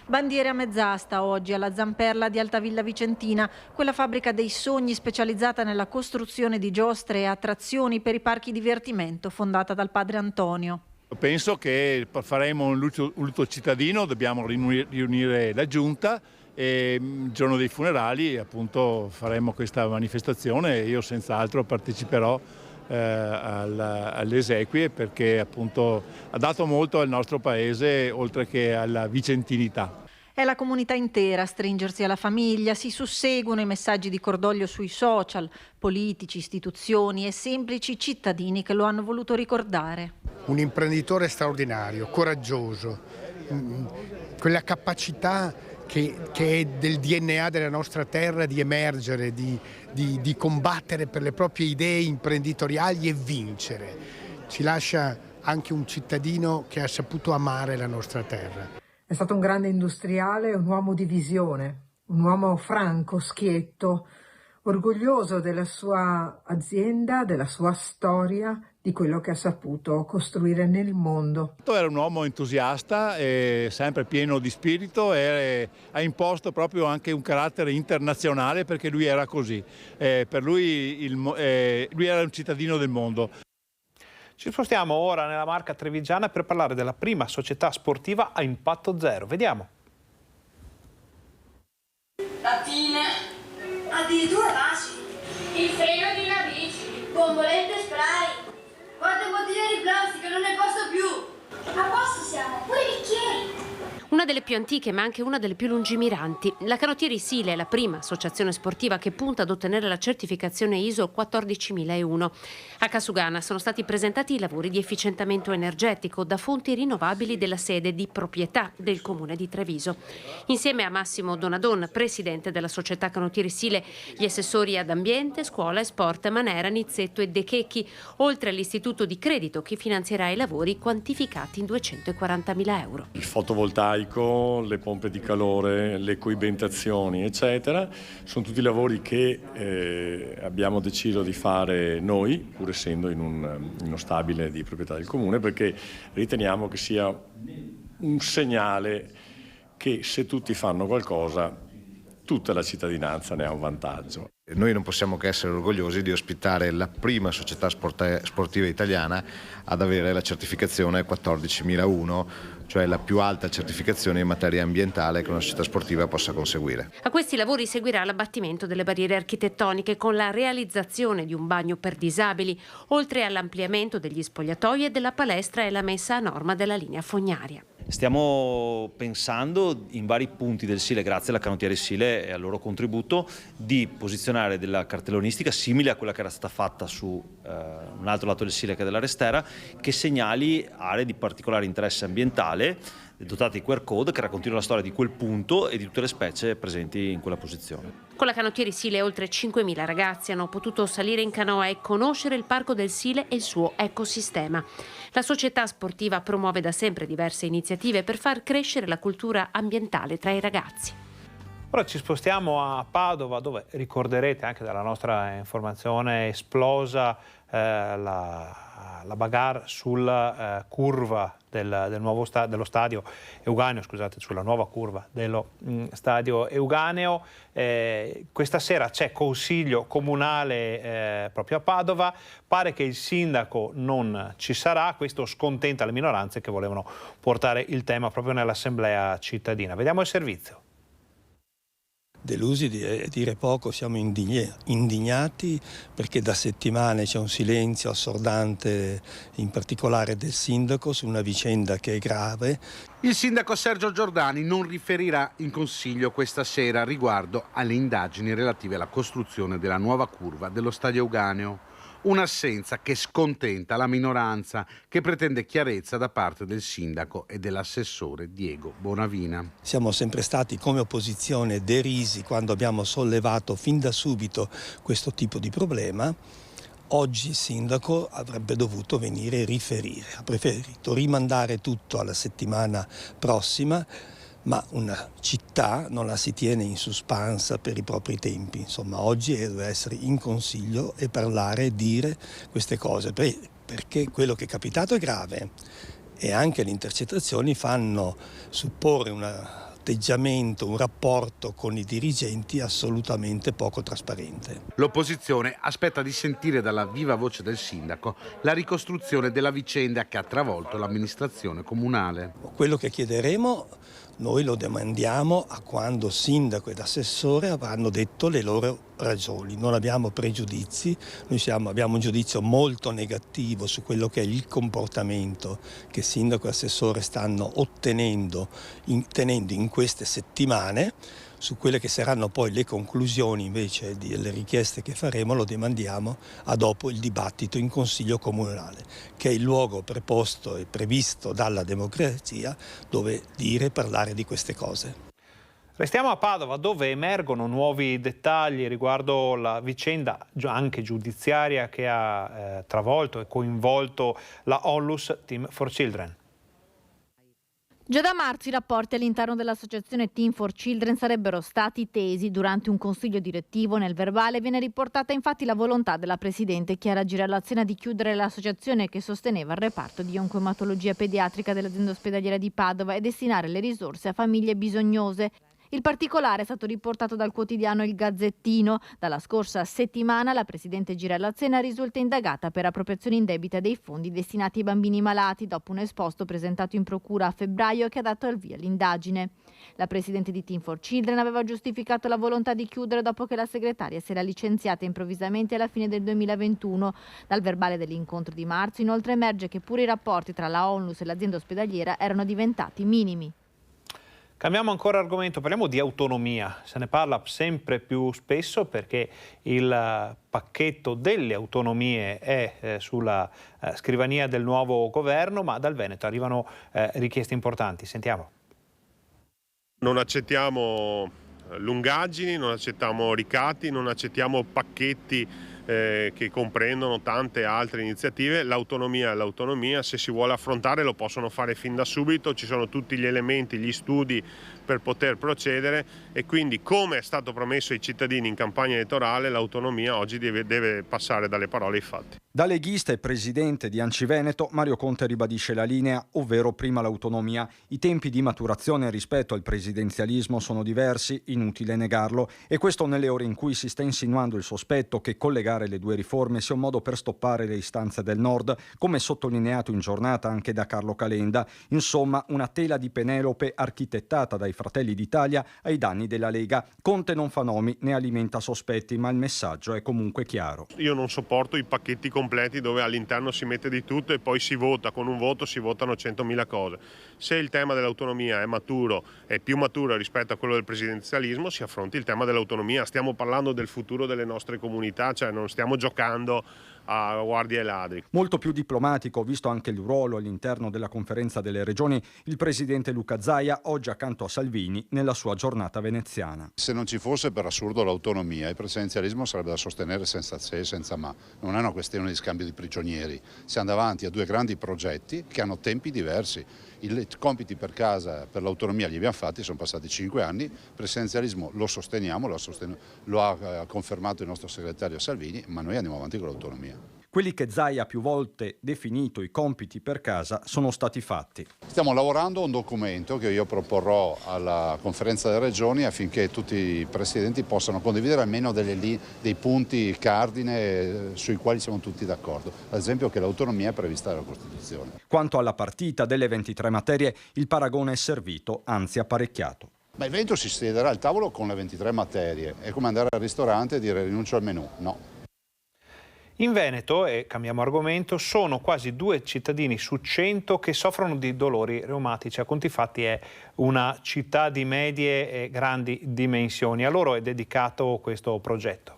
Speaker 16: Bandiere a mezz'asta oggi alla Zamperla di Altavilla Vicentina, quella fabbrica dei sogni specializzata nella costruzione di giostre e attrazioni per i parchi divertimento, fondata dal padre Antonio.
Speaker 22: Penso che faremo un lutto cittadino, dobbiamo riunire la giunta e il giorno dei funerali appunto faremo questa manifestazione e io senz'altro parteciperò alle esequie, perché appunto ha dato molto al nostro paese oltre che alla vicentinità.
Speaker 16: È la comunità intera a stringersi alla famiglia, si susseguono i messaggi di cordoglio sui social, politici, istituzioni e semplici cittadini che lo hanno voluto ricordare.
Speaker 2: Un imprenditore straordinario, coraggioso, quella capacità che è del DNA della nostra terra di emergere, di combattere per le proprie idee imprenditoriali e vincere. Ci lascia anche un cittadino che ha saputo amare la nostra terra.
Speaker 6: È stato un grande industriale, un uomo di visione, un uomo franco, schietto, orgoglioso della sua azienda, della sua storia, di quello che ha saputo costruire nel mondo.
Speaker 22: Era un uomo entusiasta, sempre pieno di spirito, e ha imposto proprio anche un carattere internazionale, perché lui era così. Per lui, lui era un cittadino del mondo.
Speaker 1: Ci spostiamo ora nella Marca trevigiana per parlare della prima società sportiva a impatto zero. Vediamo.
Speaker 7: Lattine, addirittura vasi, il freno di una bici, bombolette spray, quante bottiglie di plastica, non ne posso più. A posto siamo, pure i bicchieri.
Speaker 23: Una delle più antiche ma anche una delle più lungimiranti. La Canottieri Sile è la prima associazione sportiva che punta ad ottenere la certificazione ISO 14001. A Casugana sono stati presentati i lavori di efficientamento energetico da fonti rinnovabili della sede di proprietà del comune di Treviso. Insieme a Massimo Donadon, presidente della società Canottieri Sile, gli assessori ad ambiente, scuola e sport Manera, Nizzetto e De Checchi, oltre all'istituto di credito che finanzierà i lavori quantificati in 240.000 euro.
Speaker 24: Il fotovoltaico, le pompe di calore, le coibentazioni, eccetera, sono tutti lavori che abbiamo deciso di fare noi, pur essendo in uno stabile di proprietà del comune, perché riteniamo che sia un segnale che se tutti fanno qualcosa, tutta la cittadinanza ne ha un vantaggio.
Speaker 26: Noi non possiamo che essere orgogliosi di ospitare la prima società sportiva italiana ad avere la certificazione 14001, cioè la più alta certificazione in materia ambientale che una società sportiva possa conseguire.
Speaker 23: A questi lavori seguirà l'abbattimento delle barriere architettoniche con la realizzazione di un bagno per disabili, oltre all'ampliamento degli spogliatoi e della palestra e la messa a norma della linea fognaria.
Speaker 27: Stiamo pensando in vari punti del Sile, grazie alla Canottieri Sile e al loro contributo, di posizionare della cartellonistica simile a quella che era stata fatta su un altro lato del Sile, che è della Restera, che segnali aree di particolare interesse ambientale, dotate di QR code che raccontino la storia di quel punto e di tutte le specie presenti in quella posizione.
Speaker 23: Con la Canottieri Sile oltre 5.000 ragazzi hanno potuto salire in canoa e conoscere il Parco del Sile e il suo ecosistema. La società sportiva promuove da sempre diverse iniziative per far crescere la cultura ambientale tra i ragazzi.
Speaker 1: Ora ci spostiamo a Padova, dove ricorderete anche dalla nostra informazione esplosa la bagarre sulla curva dello stadio Euganeo, scusate, sulla nuova curva dello stadio Euganeo. Questa sera c'è consiglio comunale proprio a Padova, pare che il sindaco non ci sarà, questo scontenta le minoranze che volevano portare il tema proprio nell'assemblea cittadina. Vediamo il servizio.
Speaker 28: Delusi è dire poco, siamo indignati perché da settimane c'è un silenzio assordante, in particolare del sindaco, su una vicenda che è grave.
Speaker 3: Il sindaco Sergio Giordani non riferirà in consiglio questa sera riguardo alle indagini relative alla costruzione della nuova curva dello stadio Euganeo. Un'assenza che scontenta la minoranza, che pretende chiarezza da parte del sindaco e dell'assessore Diego Bonavina.
Speaker 28: Siamo sempre stati come opposizione derisi quando abbiamo sollevato fin da subito questo tipo di problema. Oggi il sindaco avrebbe dovuto venire a riferire, ha preferito rimandare tutto alla settimana prossima, ma una città non la si tiene in suspense per i propri tempi. Insomma, oggi deve essere in consiglio e parlare e dire queste cose, perché quello che è capitato è grave e anche le intercettazioni fanno supporre un atteggiamento, un rapporto con i dirigenti assolutamente poco trasparente.
Speaker 3: L'opposizione aspetta di sentire dalla viva voce del sindaco la ricostruzione della vicenda che ha travolto l'amministrazione comunale.
Speaker 28: Quello che chiederemo Noi lo demandiamo a quando sindaco ed assessore avranno detto le loro ragioni. Non abbiamo pregiudizi, abbiamo un giudizio molto negativo su quello che è il comportamento che sindaco e assessore stanno tenendo in queste settimane. Su quelle che saranno poi le conclusioni invece delle richieste che faremo lo demandiamo a dopo il dibattito in Consiglio Comunale, che è il luogo preposto e previsto dalla democrazia dove dire e parlare di queste cose.
Speaker 1: Restiamo a Padova, dove emergono nuovi dettagli riguardo la vicenda anche giudiziaria che ha travolto e coinvolto la Onlus Team for Children.
Speaker 15: Già da marzo i rapporti all'interno dell'associazione Team for Children sarebbero stati tesi. Durante un consiglio direttivo nel verbale viene riportata infatti la volontà della presidente Chiara Girelazzena di chiudere l'associazione che sosteneva il reparto di oncoematologia pediatrica dell'azienda ospedaliera di Padova e destinare le risorse a famiglie bisognose. Il particolare è stato riportato dal quotidiano Il Gazzettino. Dalla scorsa settimana la presidente Girelazzena risulta indagata per appropriazione indebita dei fondi destinati ai bambini malati dopo un esposto presentato in procura a febbraio che ha dato il via all'indagine. La presidente di Team for Children aveva giustificato la volontà di chiudere dopo che la segretaria si era licenziata improvvisamente alla fine del 2021. Dal verbale dell'incontro di marzo inoltre emerge che pure i rapporti tra la Onlus e l'azienda ospedaliera erano diventati minimi.
Speaker 1: Cambiamo ancora argomento, parliamo di autonomia. Se ne parla sempre più spesso perché il pacchetto delle autonomie è sulla scrivania del nuovo governo, ma dal Veneto arrivano richieste importanti. Sentiamo.
Speaker 4: Non accettiamo lungaggini, non accettiamo ricatti, non accettiamo pacchetti che comprendono tante altre iniziative. L'autonomia è l'autonomia, se si vuole affrontare lo possono fare fin da subito, ci sono tutti gli elementi, gli studi per poter procedere e quindi, come è stato promesso ai cittadini in campagna elettorale, l'autonomia oggi deve passare dalle parole ai fatti.
Speaker 5: Da leghista e presidente di ANCI Veneto, Mario Conte ribadisce la linea, ovvero prima l'autonomia. I tempi di maturazione rispetto al presidenzialismo sono diversi, inutile negarlo, e questo nelle ore in cui si sta insinuando il sospetto che collegare le due riforme sia un modo per stoppare le istanze del Nord, come sottolineato in giornata anche da Carlo Calenda. Insomma, una tela di Penelope architettata dai Fratelli d'Italia ai danni della Lega. Conte non fa nomi né alimenta sospetti, ma il messaggio è comunque chiaro.
Speaker 4: Io non sopporto i pacchetti completi dove all'interno si mette di tutto e poi si vota, con un voto si votano 100.000 cose. Se il tema dell'autonomia è maturo, è più maturo rispetto a quello del presidenzialismo, si affronti il tema dell'autonomia. Stiamo parlando del futuro delle nostre comunità, cioè non stiamo giocando a guardie e ladri.
Speaker 5: Molto più diplomatico, visto anche il ruolo all'interno della conferenza delle regioni, il presidente Luca Zaia oggi accanto a Salvini nella sua giornata veneziana.
Speaker 8: Se non ci fosse per assurdo l'autonomia, il presidenzialismo sarebbe da sostenere senza se e senza ma. Non è una questione di scambio di prigionieri. Siamo davanti a due grandi progetti che hanno tempi diversi. I compiti per casa, per l'autonomia li abbiamo fatti, sono passati 5 anni, il presidenzialismo lo sosteniamo, lo ha confermato il nostro segretario Salvini, ma noi andiamo avanti con l'autonomia.
Speaker 5: Quelli che Zaia ha più volte definito i compiti per casa sono stati fatti.
Speaker 8: Stiamo lavorando a un documento che io proporrò alla conferenza delle regioni affinché tutti i presidenti possano condividere almeno dei punti cardine sui quali siamo tutti d'accordo. Ad esempio che l'autonomia è prevista dalla Costituzione.
Speaker 5: Quanto alla partita delle 23 materie, il paragone è servito, anzi apparecchiato.
Speaker 8: Ma il Veneto si siederà al tavolo con le 23 materie. È come andare al ristorante e dire rinuncio al menù. No.
Speaker 1: In Veneto, e cambiamo argomento, sono quasi 2 cittadini su 100 che soffrono di dolori reumatici. A conti fatti è una città di medie e grandi dimensioni. A loro è dedicato questo progetto.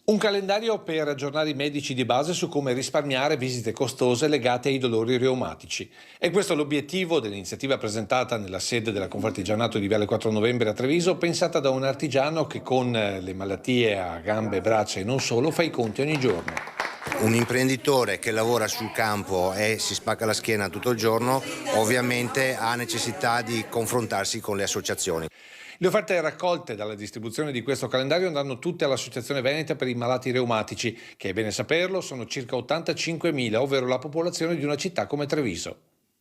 Speaker 10: Un calendario per aggiornare i medici di base su come risparmiare visite costose legate ai dolori reumatici. E questo è l'obiettivo dell'iniziativa presentata nella sede della Confartigianato di Viale 4 Novembre a Treviso, pensata da un artigiano che con le malattie a gambe, braccia e non solo fa i conti ogni giorno.
Speaker 11: Un imprenditore che lavora sul campo e si spacca la schiena tutto il giorno ovviamente ha necessità di confrontarsi con le associazioni.
Speaker 10: Le offerte raccolte dalla distribuzione di questo calendario andranno tutte all'Associazione Veneta per i Malati Reumatici, che è bene saperlo sono circa 85.000, ovvero la popolazione di una città come Treviso.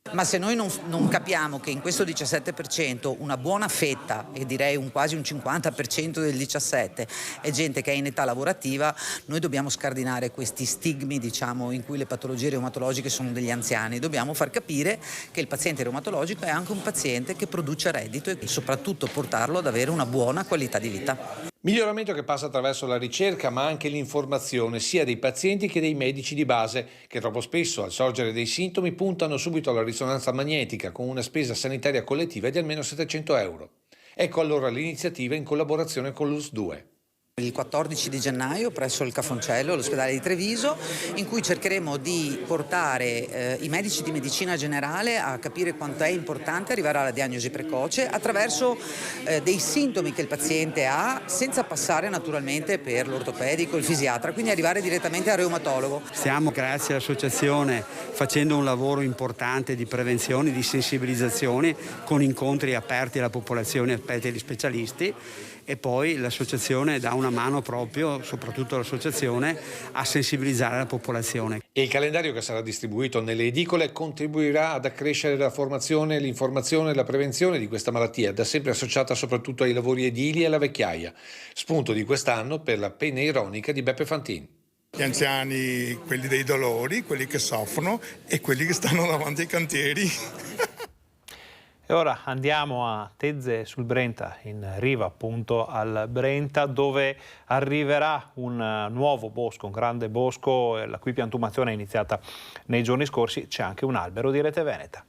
Speaker 12: Ma se noi non capiamo che in questo 17% una buona fetta, e direi quasi un 50% del 17% è gente che è in età lavorativa, noi dobbiamo scardinare questi stigmi, diciamo, in cui le patologie reumatologiche sono degli anziani. Dobbiamo far capire che il paziente reumatologico è anche un paziente che produce reddito e soprattutto portarlo ad avere una buona qualità di vita.
Speaker 10: Miglioramento che passa attraverso la ricerca, ma anche l'informazione sia dei pazienti che dei medici di base, che troppo spesso al sorgere dei sintomi puntano subito alla risonanza magnetica con una spesa sanitaria collettiva di almeno 700 euro. Ecco allora l'iniziativa in collaborazione con l'US2.
Speaker 12: Il 14 di gennaio presso il Cafoncello, l'ospedale di Treviso, in cui cercheremo di portare i medici di medicina generale a capire quanto è importante arrivare alla diagnosi precoce attraverso dei sintomi che il paziente ha, senza passare naturalmente per l'ortopedico, il fisiatra, quindi arrivare direttamente al reumatologo.
Speaker 13: Stiamo, grazie all'associazione, facendo un lavoro importante di prevenzione, di sensibilizzazione, con incontri aperti alla popolazione, aperti agli specialisti, e poi l'associazione dà una mano proprio, soprattutto l'associazione, a sensibilizzare la popolazione.
Speaker 10: E il calendario che sarà distribuito nelle edicole contribuirà ad accrescere la formazione, l'informazione e la prevenzione di questa malattia, da sempre associata soprattutto ai lavori edili e alla vecchiaia. Spunto di quest'anno per la penna ironica di Beppe Fantin.
Speaker 14: Gli anziani, quelli dei dolori, quelli che soffrono e quelli che stanno davanti ai cantieri.
Speaker 1: E ora andiamo a Tezze sul Brenta, in riva appunto al Brenta, dove arriverà un nuovo bosco, un grande bosco, la cui piantumazione è iniziata nei giorni scorsi. C'è anche un albero di Rete Veneta.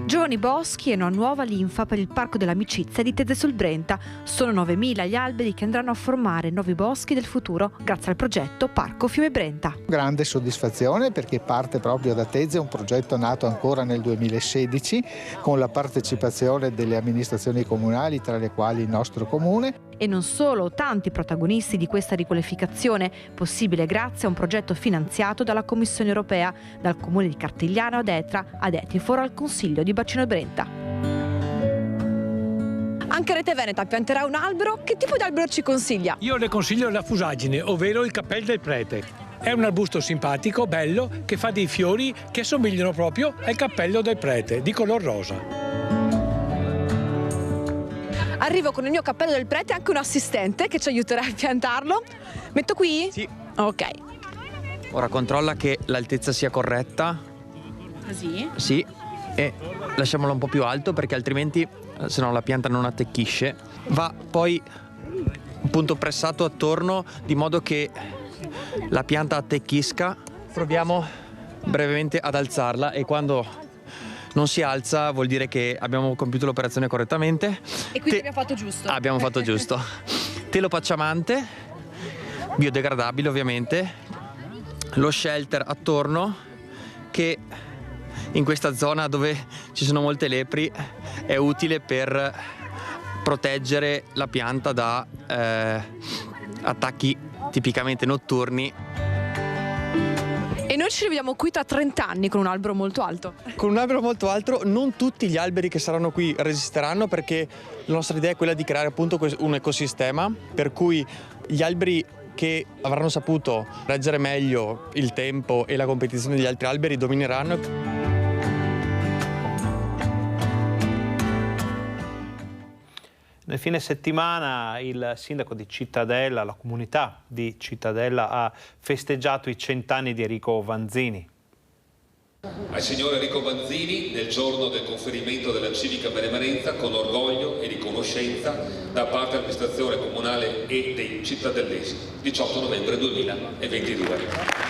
Speaker 17: Giovani boschi e una nuova linfa per il Parco dell'Amicizia di Tezze sul Brenta. Sono 9.000 gli alberi che andranno a formare nuovi boschi del futuro grazie al progetto Parco Fiume Brenta.
Speaker 18: Grande soddisfazione perché parte proprio da Tezze, un progetto nato ancora nel 2016 con la partecipazione delle amministrazioni comunali, tra le quali il nostro comune.
Speaker 17: E non solo, tanti protagonisti di questa riqualificazione, possibile grazie a un progetto finanziato dalla Commissione Europea, dal Comune di Cartigliano ad Etra, ad Etiforo al Consiglio di Bacino Brenta.
Speaker 19: Anche Rete Veneta pianterà un albero. Che tipo di albero ci consiglia?
Speaker 20: Io le consiglio la fusagine, ovvero il cappello del prete. È un arbusto simpatico, bello, che fa dei fiori che somigliano proprio al cappello del prete, di color rosa.
Speaker 19: Arrivo con il mio cappello del prete e anche un assistente che ci aiuterà a piantarlo. Metto qui?
Speaker 25: Sì.
Speaker 19: Ok.
Speaker 25: Ora controlla che l'altezza sia corretta.
Speaker 19: Così?
Speaker 25: Sì. E lasciamolo un po' più alto perché altrimenti, se no, la pianta non attecchisce. Va poi appunto pressato attorno di modo che la pianta attecchisca. Proviamo brevemente ad alzarla e quando non si alza vuol dire che abbiamo compiuto l'operazione correttamente.
Speaker 19: E quindi abbiamo fatto giusto.
Speaker 25: Abbiamo fatto giusto. Telo pacciamante, biodegradabile ovviamente, lo shelter attorno che in questa zona dove ci sono molte lepri è utile per proteggere la pianta da attacchi tipicamente notturni.
Speaker 19: E noi ci rivediamo qui tra 30 anni con un albero molto alto.
Speaker 25: Con un albero molto alto non tutti gli alberi che saranno qui resisteranno, perché la nostra idea è quella di creare appunto un ecosistema per cui gli alberi che avranno saputo reggere meglio il tempo e la competizione degli altri alberi domineranno.
Speaker 1: Nel fine settimana il sindaco di Cittadella, la comunità di Cittadella, ha festeggiato i 100 anni di Enrico Vanzini.
Speaker 29: Al signor Enrico Vanzini, nel giorno del conferimento della civica benemerenza, con orgoglio e riconoscenza da parte dell'amministrazione comunale e dei cittadellesi, 18 novembre 2022.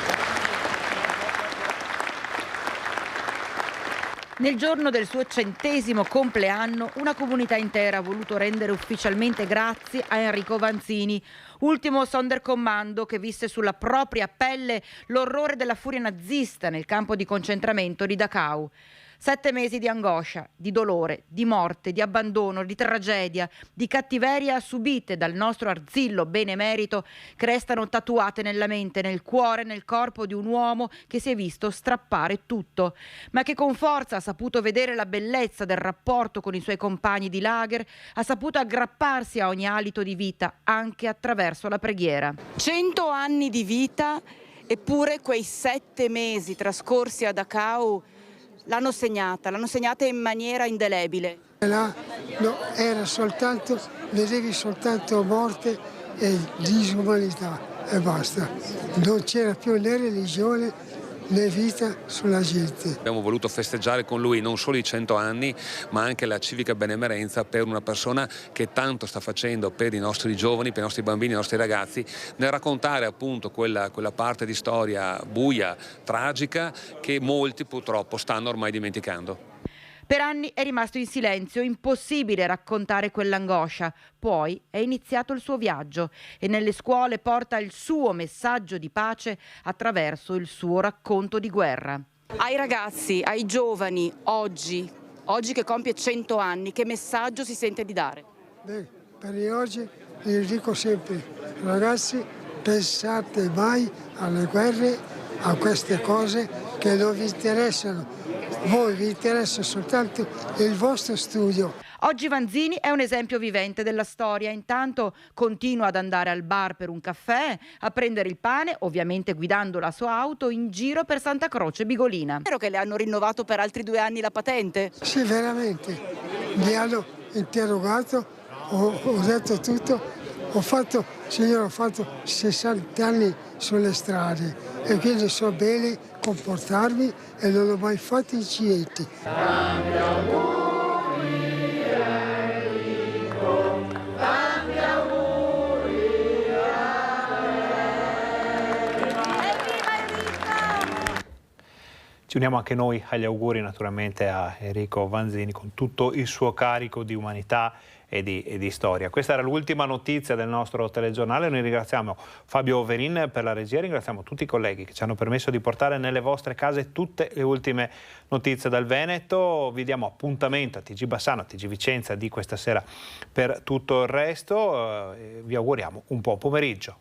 Speaker 30: Nel giorno del suo 100° compleanno, una comunità intera ha voluto rendere ufficialmente grazie a Enrico Vanzini, ultimo Sonderkommando che visse sulla propria pelle l'orrore della furia nazista nel campo di concentramento di Dachau. 7 mesi di angoscia, di dolore, di morte, di abbandono, di tragedia, di cattiveria subite dal nostro Arzillo benemerito, che restano tatuate nella mente, nel cuore, nel corpo di un uomo che si è visto strappare tutto, ma che con forza ha saputo vedere la bellezza del rapporto con i suoi compagni di lager, ha saputo aggrapparsi a ogni alito di vita anche attraverso la preghiera.
Speaker 19: 100 anni di vita
Speaker 2: Eppure quei 7 mesi trascorsi a Dachau l'hanno segnata in maniera indelebile.
Speaker 6: Là no, era soltanto, vedevi soltanto morte e disumanità e basta. Non c'era più né religione né vita sulla gente.
Speaker 7: Abbiamo voluto festeggiare con lui non solo i 100 anni, ma anche la civica benemerenza per una persona che tanto sta facendo per i nostri giovani, per i nostri bambini, i nostri ragazzi, nel raccontare appunto quella parte di storia buia, tragica, che molti purtroppo stanno ormai dimenticando.
Speaker 30: Per anni è rimasto in silenzio, impossibile raccontare quell'angoscia. Poi è iniziato il suo viaggio e nelle scuole porta il suo messaggio di pace attraverso il suo racconto di guerra.
Speaker 2: Ai ragazzi, ai giovani, oggi che compie 100 anni, che messaggio si sente di dare?
Speaker 6: Beh, per oggi io dico sempre, ragazzi, pensate mai alle guerre, a queste cose che non vi interessano. Voi vi interessa soltanto il vostro studio.
Speaker 30: Oggi Vanzini è un esempio vivente della storia. Intanto continua ad andare al bar per un caffè, a prendere il pane, ovviamente guidando la sua auto in giro per Santa Croce Bigolina.
Speaker 2: È vero che le hanno rinnovato per altri 2 anni la patente?
Speaker 6: Sì, veramente. Mi hanno interrogato, ho detto tutto. Ho fatto 60 anni sulle strade e quindi so bene comportarmi e non ho mai fatto incidenti.
Speaker 1: Ci uniamo anche noi agli auguri naturalmente a Enrico Vanzini con tutto il suo carico di umanità e di storia. Questa era l'ultima notizia del nostro telegiornale. Noi ringraziamo Fabio Verin per la regia, ringraziamo tutti i colleghi che ci hanno permesso di portare nelle vostre case tutte le ultime notizie dal Veneto. Vi diamo appuntamento a TG Bassano, a TG Vicenza di questa sera per tutto il resto. Vi auguriamo un buon pomeriggio.